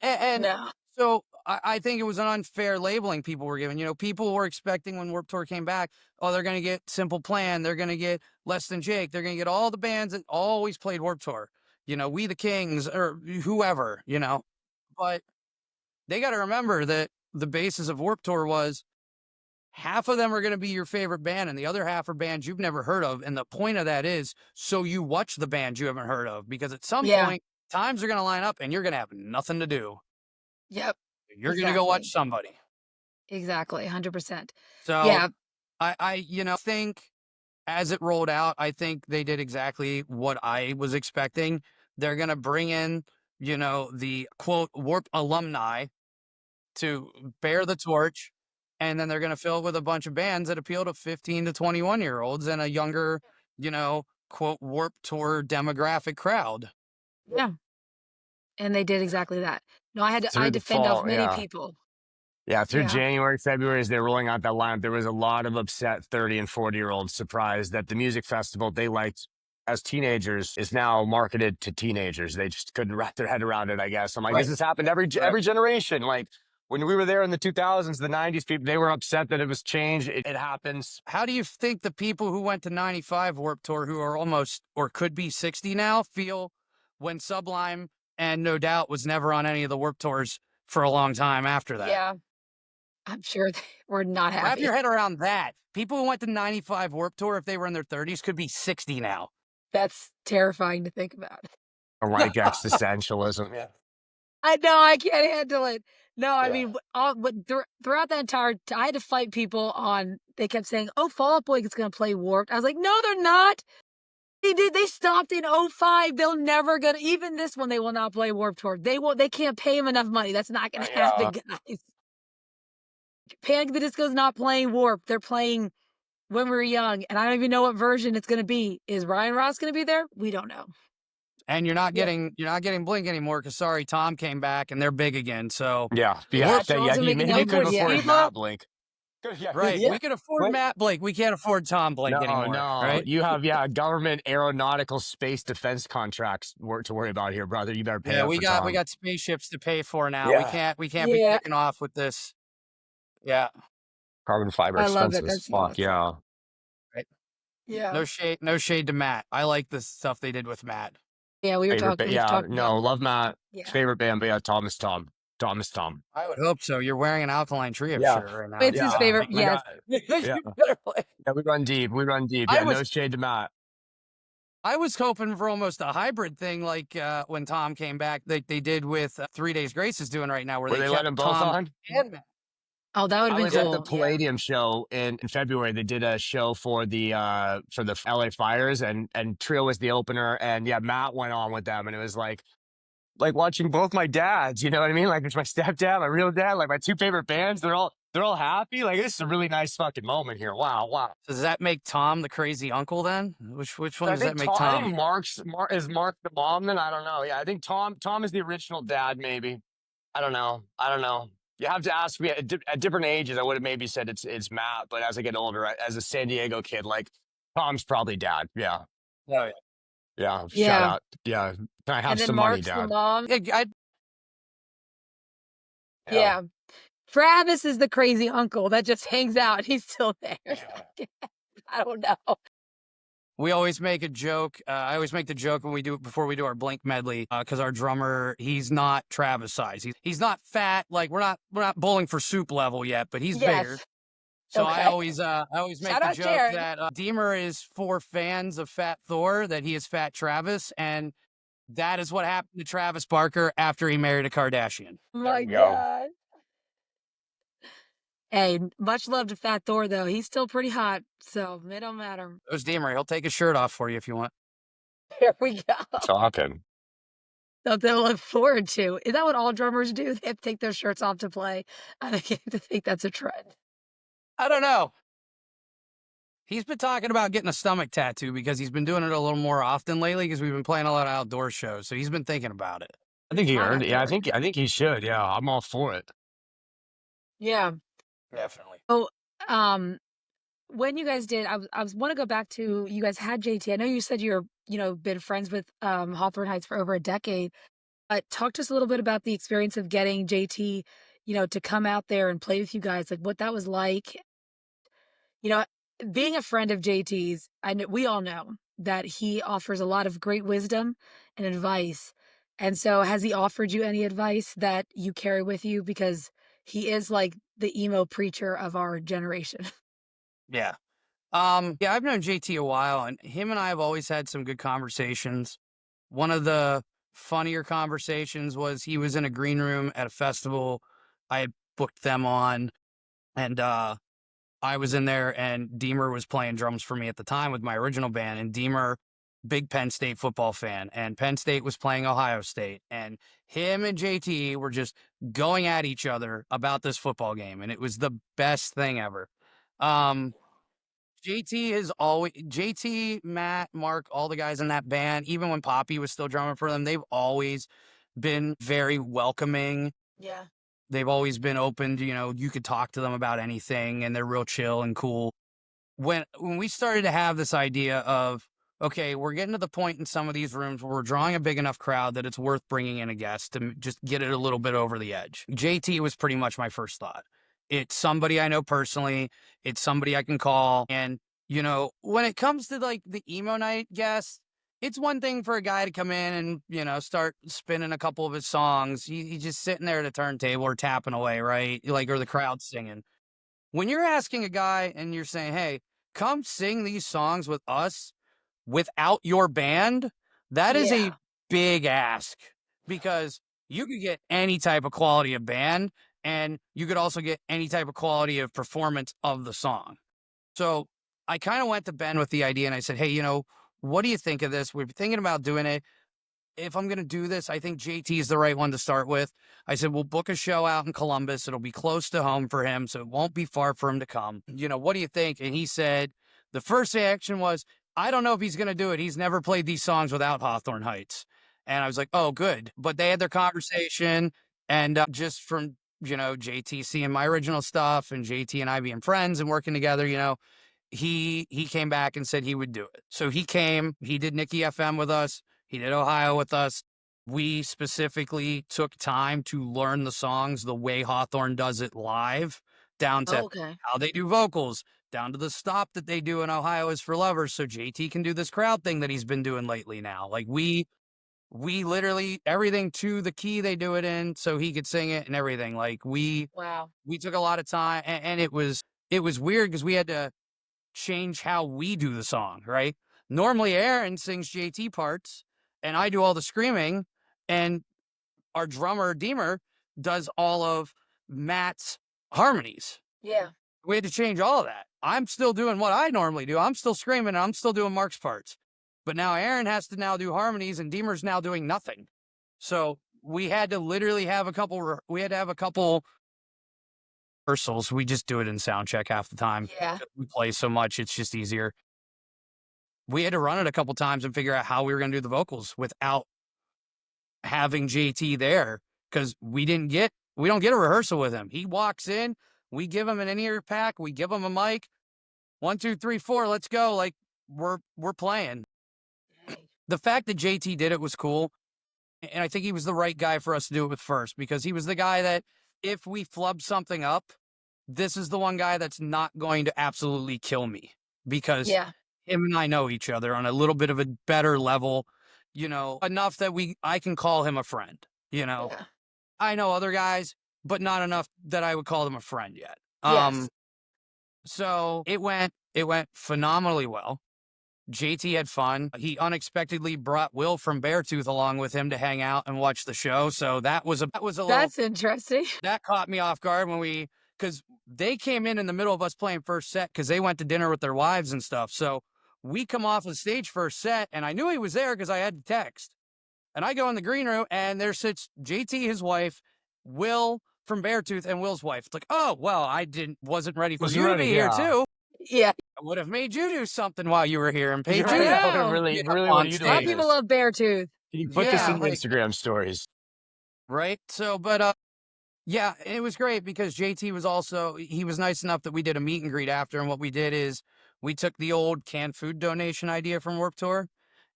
And No. so I think it was an unfair labeling people were given. You know, people were expecting when Warped Tour came back, oh, they're going to get Simple Plan. They're going to get Less Than Jake. They're going to get all the bands that always played Warped Tour. You know, We the Kings or whoever, you know. But they got to remember that the basis of Warped Tour was half of them are going to be your favorite band and the other half are bands you've never heard of. And the point of that is so you watch the bands you haven't heard of because at some point, times are going to line up and you're going to have nothing to do. Yep. You're going to go watch somebody. Exactly. 100%. So Yeah. I think as it rolled out, I think they did exactly what I was expecting. They're going to bring in, the quote Warp alumni to bear the torch. And then they're going to fill it with a bunch of bands that appeal to 15 to 21-year-olds and a younger, quote Warp Tour demographic crowd. Yeah. And they did exactly that. No, I had to fend off many people. Yeah, through January, February, as they're rolling out that lineup, there was a lot of upset 30 and 40-year-olds surprised that the music festival they liked as teenagers is now marketed to teenagers. They just couldn't wrap their head around it, I guess. I'm like, this has happened every generation. Like, when we were there in the 2000s, the 90s, people, they were upset that it was changed. It happens. How do you think the people who went to 95 Warped Tour, who are almost or could be 60 now, feel when Sublime and No Doubt was never on any of the Warped Tours for a long time after that? Yeah. I'm sure they were not happy. Wrap your head around that. People who went to 95 Warped Tour, if they were in their 30s, could be 60 now. That's terrifying to think about. Like existentialism. Yeah. I know, I can't handle it. No, I mean, throughout that entire I had to fight people on, they kept saying, oh, Fall Out Boy is going to play Warped. I was like, no, they're not. They stopped in 05. They'll never gonna, even this one, they will not play Warped Tour. They can't pay him enough money. That's not going to happen, guys. Panic at the Disco's not playing Warped. They're playing When We Were Young, and I don't even know what version it's going to be. Is Ryan Ross going to be there? We don't know. And you're not getting Blink anymore because sorry, Tom came back and they're big again. So Yeah, Charles will make maybe no they more couldn't afford Steve. Matt Blink. Yeah, right, Yeah. we can afford what? Matt Blake. We can't afford Tom Blake No, anymore, no, right? you have government aeronautical space defense contracts to worry about here, brother. You better pay Yeah, up we for got Tom. spaceships to pay for now. We Yeah, can't be Yeah. kicking off with this. Yeah, carbon fiber I love it. expenses. That's Fuck awesome. yeah. right. Yeah. No shade to Matt. I like the stuff they did with Matt. Yeah. We've Yeah, talked about, no, love Matt. yeah. Favorite band, but yeah, Tom. I would hope so. You're wearing an Alkaline Trio Yeah, shirt right now. It's You his gotta yeah, favorite. play. we Yes. got You yeah, better play. yeah. We run deep. We run deep. I Yeah, was no shade to Matt. I was hoping for almost a hybrid thing like when Tom came back, like they did with 3 Days Grace is doing right now, where Were they they let them kept both Tom on? and Matt. Oh, that would I have been was at Yeah. the cool. Yeah. Palladium show in February. They did a show for the LA Fires, and Trio was the opener, and yeah, Matt went on with them, and it was like watching both my dads. You know what I mean? Like it's my stepdad, my real dad, like my two favorite bands. They're all happy. Like this is a really nice fucking moment here. Wow, wow. So does that make Tom the crazy uncle then? Which one I does that think make Tom, I Tom? think is Mark the mom. Then I don't know. Yeah, I think Tom is the original dad. Maybe I don't know. I don't know. You have to ask me at different ages. I would have maybe said it's Matt, but as I get older, as a San Diego kid, like Tom's probably dad. Yeah, Oh yeah. yeah. Shout Yeah. out. Yeah, can I And have then some money, Mark's the dad? mom. Yeah. Yeah. Travis is the crazy uncle that just hangs out. He's still there. I don't know. We always make a joke. I always make the joke when we do before we do our Blink medley, because our drummer, he's not Travis size. He's not fat. Like we're not bowling for soup level yet, but he's bigger. Yes. So Okay. I always make Shout the out joke Sharon. that Deemer is for fans of Fat Thor, that he is Fat Travis, and that is what happened to Travis Barker after he married a Kardashian. There My we go. God. Hey, much love to Fat Thor though. He's still pretty hot, so it don't matter. There's Deemer. He'll take his shirt off for you if you want. Here we go. Talking. Something to look forward to. Is that what all drummers do? They have to take their shirts off to play. I begin to think that's a trend. I don't know. He's been talking about getting a stomach tattoo because he's been doing it a little more often lately because we've been playing a lot of outdoor shows. So he's been thinking about it. I think It's he hot earned out it. Yeah, there. I think he should. Yeah, I'm all for it. Yeah. Definitely. So, when you guys did, I was want to go back to you guys had JT. I know you said you're been friends with Hawthorne Heights for over a decade. Talk to us a little bit about the experience of getting JT, to come out there and play with you guys, like what that was like. You know, being a friend of JT's, I know we all know that he offers a lot of great wisdom and advice. And so, has he offered you any advice that you carry with you? Because he is like the emo preacher of our generation. Yeah. Yeah, I've known JT a while, and him and I have always had some good conversations. One of the funnier conversations was he was in a green room at a festival I had booked them on, and I was in there, and Deemer was playing drums for me at the time with my original band. And Deemer, big Penn State football fan, and Penn State was playing Ohio State, and him and JT were just going at each other about this football game, and it was the best thing ever. Um, JT is always JT, Matt, Mark, all the guys in that band, even when Poppy was still drumming for them, they've always been very welcoming. Yeah. They've always been open to, you could talk to them about anything, and they're real chill and cool. When we started to have this idea of, okay, we're getting to the point in some of these rooms where we're drawing a big enough crowd that it's worth bringing in a guest to just get it a little bit over the edge. JT was pretty much my first thought. It's somebody I know personally. It's somebody I can call. And, when it comes to like the emo night guests, it's one thing for a guy to come in and, start spinning a couple of his songs. He's just sitting there at a turntable or tapping away, right? Or the crowd singing. When you're asking a guy and you're saying, hey, come sing these songs with us without your band, that is a Yeah. big ask, because you could get any type of quality of band, and you could also get any type of quality of performance of the song. So I kind of went to Ben with the idea, and I said, hey, what do you think of this? We're thinking about doing it. If I'm going to do this, I think JT is the right one to start with. I said, we'll book a show out in Columbus. It'll be close to home for him, so it won't be far for him to come. What do you think? And he said, the first reaction was, I don't know if he's going to do it. He's never played these songs without Hawthorne Heights. And I was like, "Oh, good." But they had their conversation, and just from JT seeing my original stuff and JT and I being friends and working together, he came back and said he would do it. So he came, he did Nikki FM with us, he did Ohio with us. We specifically took time to learn the songs the way Hawthorne does it live, down to Oh, okay. how they do vocals, down to the stop that they do in Ohio is for Lovers. So JT can do this crowd thing that he's been doing lately now. Like we literally everything to the key they do it in so he could sing it and everything. Like Wow. we took a lot of time, and it was weird because we had to change how we do the song, right? Normally Aaron sings JT parts and I do all the screaming, and our drummer Deemer does all of Matt's harmonies. Yeah. We had to change all of that. I'm still doing what I normally do. I'm still screaming and I'm still doing Mark's parts. But now Aaron has to now do harmonies and Deemer's now doing nothing. So we had to literally have a couple rehearsals. We just do it in sound check half the time. Yeah. We play so much, it's just easier. We had to run it a couple times and figure out how we were going to do the vocals without having JT there, because we don't get a rehearsal with him. He walks in, we give him an in-ear pack, we give him a mic. 1, 2, 3, 4, let's go. Like we're playing. The fact that JT did it was cool. And I think he was the right guy for us to do it with first, because he was the guy that if we flub something up, this is the one guy that's not going to absolutely kill me, because Yeah. him and I know each other on a little bit of a better level, enough that I can call him a friend, Yeah. I know other guys, but not enough that I would call them a friend yet. Yes. So it went phenomenally well. JT had fun. He unexpectedly brought Will from Beartooth along with him to hang out and watch the show. So that was a little That's interesting. that caught me off guard because they came in the middle of us playing first set because they went to dinner with their wives and stuff. So we come off the stage first set, and I knew he was there because I had to text. And I go in the green room, and there sits JT, his wife, Will from Beartooth, and Will's wife. It's like, oh well, wasn't ready for Wasn't you to ready, be here yeah. too. Yeah. I would have made you do something while you were here and paid Yeah, you yeah, to I would've know. really, get really up would on have A lot of stage. utilized people this. love Beartooth. Can you put this Yeah, in the like Instagram stories? right. So, but yeah, it was great because JT he was nice enough that we did a meet and greet after. And what we did is we took the old canned food donation idea from Warped Tour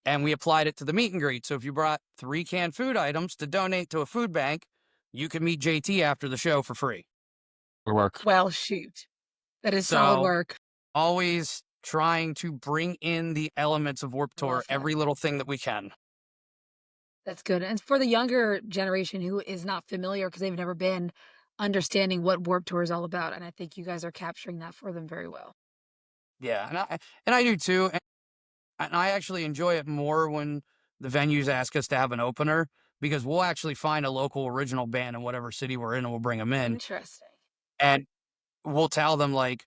and we applied it to the meet and greet. So if you brought 3 canned food items to donate to a food bank, you could meet JT after the show for free. For work. Well, shoot. That is solid So work. always trying to bring in the elements of Warped I love Tour, that. every little thing that we can. That's good. And for the younger generation who is not familiar because they've never been, understanding what Warped Tour is all about. And I think you guys are capturing that for them very well. Yeah, and I do too. And I actually enjoy it more when the venues ask us to have an opener, because we'll actually find a local original band in whatever city we're in and we'll bring them in. Interesting. And we'll tell them, like,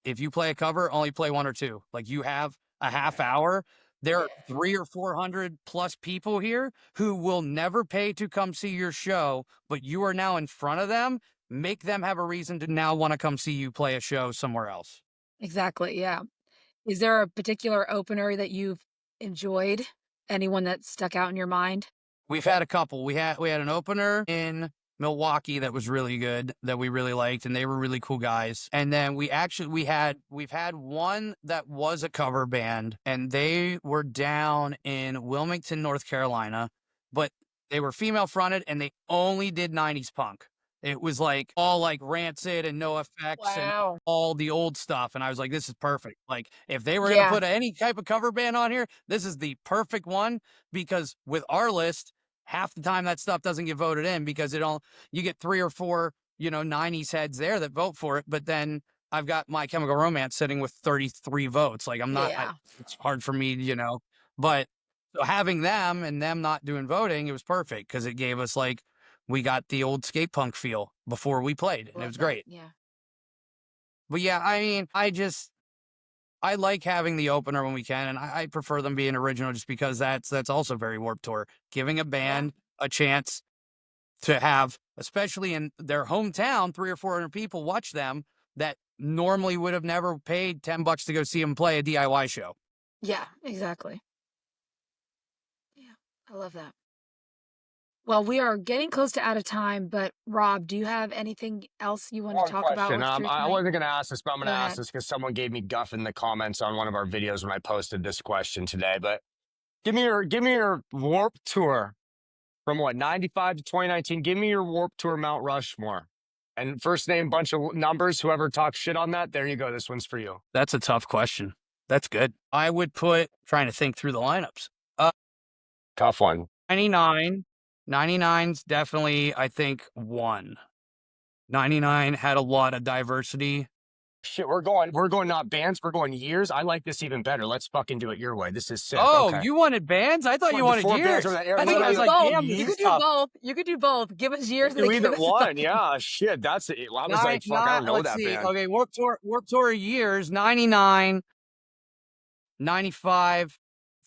if you play a cover, only play 1 or 2. Like, you have a half hour. There are Yeah. 300 or 400 plus people here who will never pay to come see your show, but you are now in front of them. Make them have a reason to now want to come see you play a show somewhere else. Exactly. Yeah. Is there a particular opener that you've enjoyed? Anyone that stuck out in your mind? We've had a couple. We had an opener in Milwaukee that was really good, that we really liked, and they were really cool guys. And then we've had one that was a cover band, and they were down in Wilmington, North Carolina, but they were female fronted and they only did 90s punk. It was like all like Rancid and No Effects and Wow. all the old stuff. And I was like, this is perfect. Like, if they were going to Yeah. put any type of cover band on here, this is the perfect one, because with our list, half the time that stuff doesn't get voted in because you get 3 or 4, 90s heads there that vote for it. But then I've got My Chemical Romance sitting with 33 votes. Like, Yeah. it's hard for me, but so having them and them not doing voting, it was perfect because it gave us we got the old skate punk feel before we played, and it Love was that. great. Yeah. But yeah, I mean, I like having the opener when we can, and I prefer them being original just because that's also very Warped Tour, giving a band a chance to have, especially in their hometown, 300 or 400 people watch them that normally would have never paid $10 to go see them play a DIY show. Yeah. Exactly. Yeah. I love that. Well, we are getting close to out of time, but Rob, do you have anything else you want to One talk about question. with Drew I tonight? wasn't going to ask this, but I'm going Go to ask ahead. this because someone gave me guff in the comments on one of our videos when I posted this question today. But give me your Warp Tour from what 95 to 2019. Give me your Warp Tour Mount Rushmore, and first name bunch of numbers. Whoever talks shit on that, there you go. This one's for you. That's a tough question. That's good. I would put, trying to think through the lineups. Tough one. 99. 99's definitely, I think, one. 99 had a lot of diversity. Shit, we're going not bands, we're going years. I like this even better. Let's fucking do it your way. This is sick. Oh, Okay. you wanted bands? I thought you wanted Before bands were years. that era, I We thought could I do was literally like, both. damn, You years could do tough. both. You could do both. Give us years and do then give either us one. the Yeah, shit. That's it. I was like, fuck, I don't know Let's that see. band. Okay, Warp Tour years, 99, 95,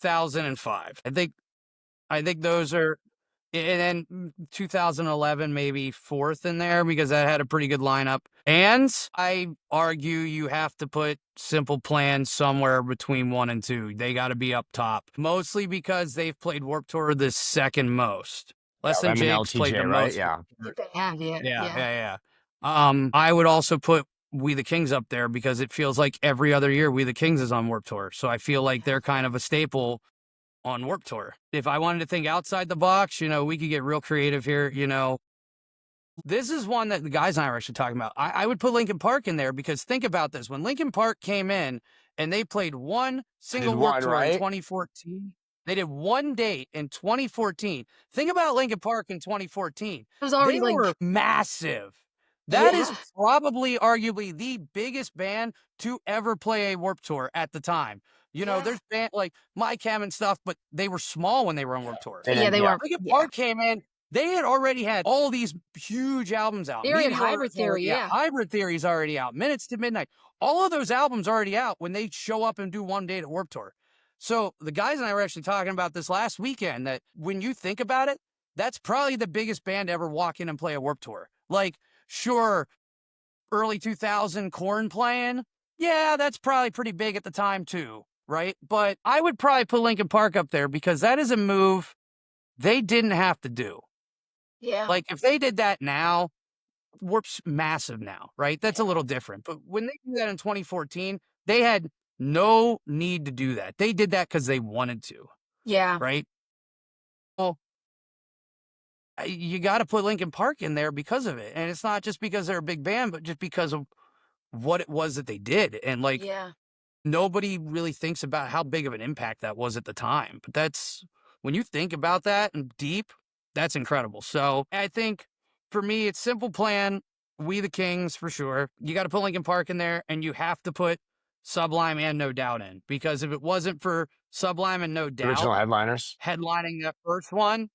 2005. I think those are, and then 2011 maybe fourth in there because that had a pretty good lineup. And I argue you have to put Simple Plan somewhere between 1 and 2. They got to be up top, mostly because they've played Warped Tour the second most. Yeah, Less than Rem and Jake's played the LTJ, right? most. Yeah. They have, yeah, Yeah, yeah. yeah, yeah. I would also put We the Kings up there because it feels like every other year We the Kings is on Warped Tour. So I feel like they're kind of a staple on Warped Tour. If I wanted to think outside the box, we could get real creative here. This is one that the guys and I were actually talking about. I would put Linkin Park in there because think about this. When Linkin Park came in and they played one I did single Warped one, Tour in right? 2014, they did one date in 2014. Think about Linkin Park in 2014. It was already They like, were massive. That is yeah, probably arguably the biggest band to ever play a Warped Tour at the time. yeah. There's band like My Chem and stuff, but they were small when they were on Warped Tour. And Yeah, then, they yeah. weren't. Linkin Yeah. Park came in, they had already had all these huge albums out. Theory and Meteor Hybrid is already Theory, out. yeah. Hybrid Theory's already out. Minutes to Midnight. All of those albums already out when they show up and do one date at Warped Tour. So the guys and I were actually talking about this last weekend that when you think about it, that's probably the biggest band to ever walk in and play a Warped Tour. Like, sure, early 2000 Korn playing. Yeah, that's probably pretty big at the time too, right? But I would probably put Linkin Park up there because that is a move they didn't have to do. Yeah. Like if they did that now, Warp's massive now, right? That's a little different. But when they do that in 2014, they had no need to do that. They did that because they wanted to, Yeah. right? Well, you got to put Linkin Park in there because of it. And it's not just because they're a big band, but just because of what it was that they did. And like Yeah. nobody really thinks about how big of an impact that was at the time. But that's when you think about that and deep, that's incredible. So I think for me, it's Simple Plan, We the Kings for sure. You got to put Linkin Park in there and you have to put Sublime and No Doubt in because if it wasn't for Sublime and No Doubt Original headliners. headlining that first one,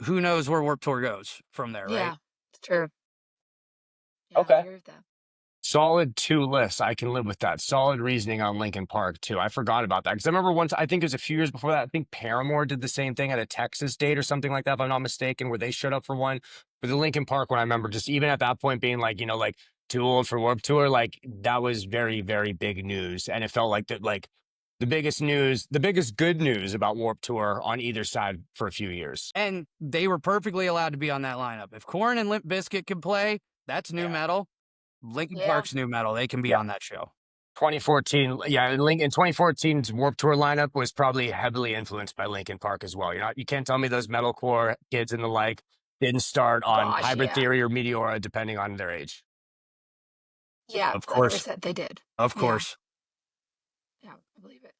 who knows where Warped Tour goes from there, Yeah. right? It's true. Yeah, I Okay. agree with that. Solid 2 lists. I can live with that. Solid reasoning on Linkin Park too. I forgot about that because I remember once. I think it was a few years before that. I think Paramore did the same thing at a Texas date or something like that, if I'm not mistaken, where they showed up for one. But the Linkin Park one, I remember just even at that point being like, like too old for Warped Tour. Like that was very, very big news, and it felt like that, like the biggest news, the biggest good news about Warped Tour on either side for a few years. And they were perfectly allowed to be on that lineup. If Korn and Limp Bizkit can play, that's new Yeah. metal. Linkin Yeah. Park's new metal. They can be Yeah. on that show. 2014, yeah, in 2014's Warped Tour lineup was probably heavily influenced by Linkin Park as well. You can't tell me those metalcore kids and the like didn't start on Gosh, Hybrid yeah. Theory or Meteora, depending on their age. Yeah. Of 100% course. they did. Of Yeah. course. Yeah, I believe it.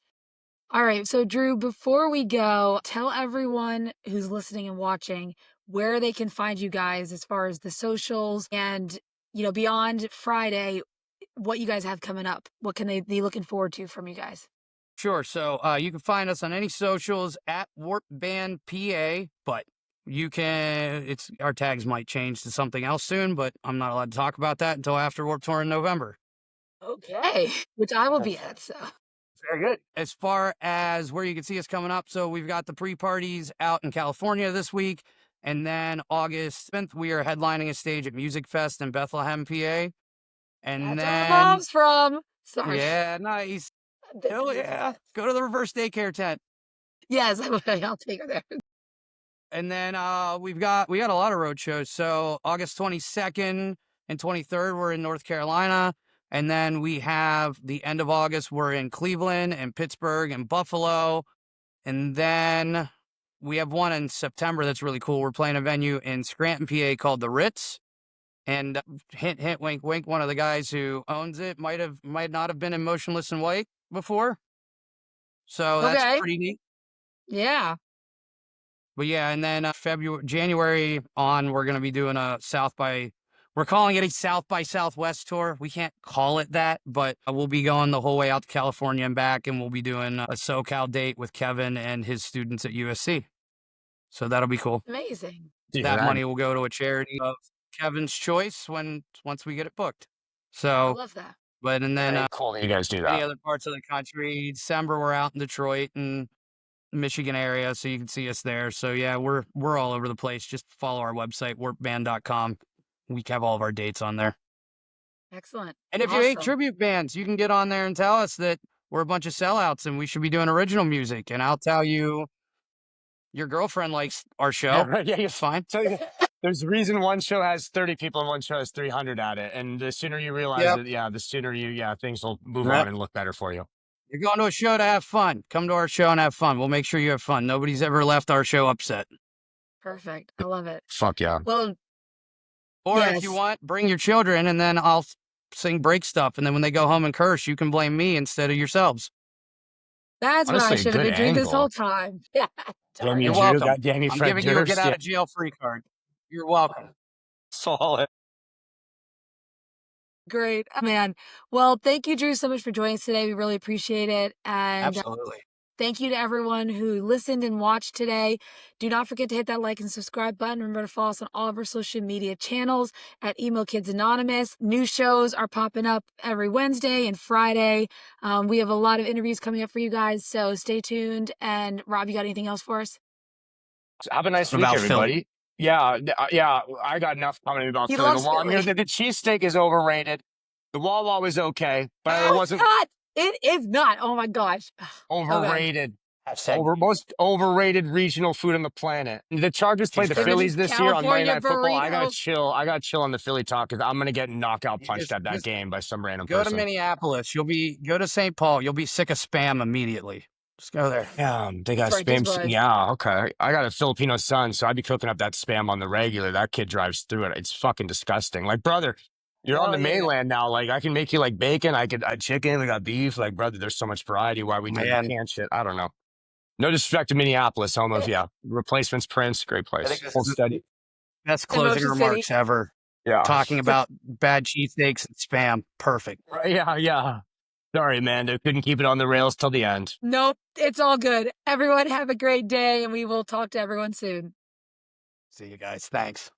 All right. So, Drew, before we go, tell everyone who's listening and watching where they can find you guys as far as the socials and, beyond Friday, what you guys have coming up. What can they be looking forward to from you guys? Sure. So you can find us on any socials at Warp Band PA, but our tags might change to something else soon, but I'm not allowed to talk about that until after Warp Tour in November. Okay. Which I will be at. So, Very good. As far as where you can see us coming up, so we've got the pre-parties out in California this week, and then August 7th, we are headlining a stage at Music Fest in Bethlehem, PA. And that's where then, mom's from. Sorry. yeah, nice. The Hell music yeah. fest. Go to the reverse daycare tent. Yes, I'll take her there. And then we got a lot of road shows. So August 22nd and 23rd, we're in North Carolina. And then we have the end of August, we're in Cleveland and Pittsburgh and Buffalo. And then we have one in September that's really cool. We're playing a venue in Scranton, PA called the Ritz. And hint, hint, wink, wink. One of the guys who owns it might not have been in Motionless in White before. So that's Okay. pretty neat. Yeah. But yeah, and then January on, we're going to be doing we're calling it a South by Southwest tour. We can't call it that, but we'll be going the whole way out to California and back, and we'll be doing a SoCal date with Kevin and his students at USC. So that'll be cool. Amazing. Dude, That money will go to a charity of Kevin's choice once we get it booked. I So, love that. but and then very cool that you guys do any that. other parts of the country, December we're out in Detroit and Michigan area, so you can see us there. So yeah, we're all over the place. Just follow our website, warpband.com. We have all of our dates on there. Excellent. And if you hate Awesome. tribute bands, you can get on there and tell us that we're a bunch of sellouts and we should be doing original music. And I'll tell you, your girlfriend likes our show. Yeah, right. Yeah, It's fine. there's a reason one show has 30 people and one show has 300 at it. And the sooner you realize it, the sooner things will move on and look better for you. You're going to a show to have fun. Come to our show and have fun. We'll make sure you have fun. Nobody's ever left our show upset. Perfect. I love it. Fuck yeah. Well, Or if you want, bring your children and then I'll sing break stuff. And then when they go home and curse, you can blame me instead of yourselves. That's Honestly, what I should have good been doing this angle. whole time. Yeah. Damn you, You're Drew. welcome. God damn you, I'm Fred giving you a Durst. get out of jail free card. You're welcome. Solid. Great. Man. Well, thank you, Drew, so much for joining us today. We really appreciate it. And Absolutely. thank you to everyone who listened and watched today. Do not forget to hit that like and subscribe button. Remember to follow us on all of our social media channels at Emo Kids Anonymous. New shows are popping up every Wednesday and Friday. We have a lot of interviews coming up for you guys, so stay tuned. And Rob, you got anything else for us? Have a nice week, About everybody. Philly. Yeah, I got enough coming about He Philly. loves I mean, Philly. the cheesesteak is overrated. The Wawa was okay, but it Oh, wasn't God. It is not. Oh, my gosh. overrated. Hashtag Most overrated regional food on the planet. The Chargers played the Even Phillies this year on Monday California Night Football. I gotta burrito. chill. I gotta chill on the Philly talk because I'm gonna get knockout You punched at that just game by some random go to person. Minneapolis. Go to St. Paul. You'll be sick of spam immediately. Just go there. Yeah, they got Right, spam. just right. Yeah, okay. I got a Filipino son, so I'd be cooking up that spam on the regular. That kid drives through it. It's fucking disgusting. Like, brother, you're on the mainland now. Like, I can make you like bacon. I chicken. We got beef. Like, brother, there's so much variety. Why we doing Man. canned shit? I don't know. No disrespect to Minneapolis, home of replacements, Prince, great place. this is Study. Best closing Emotion remarks City. ever. Yeah, Talking about bad cheesesteaks and spam. Perfect. yeah. Sorry, man. They couldn't keep it on the rails till the end. Nope. It's all good. Everyone have a great day, and we will talk to everyone soon. See you guys. Thanks.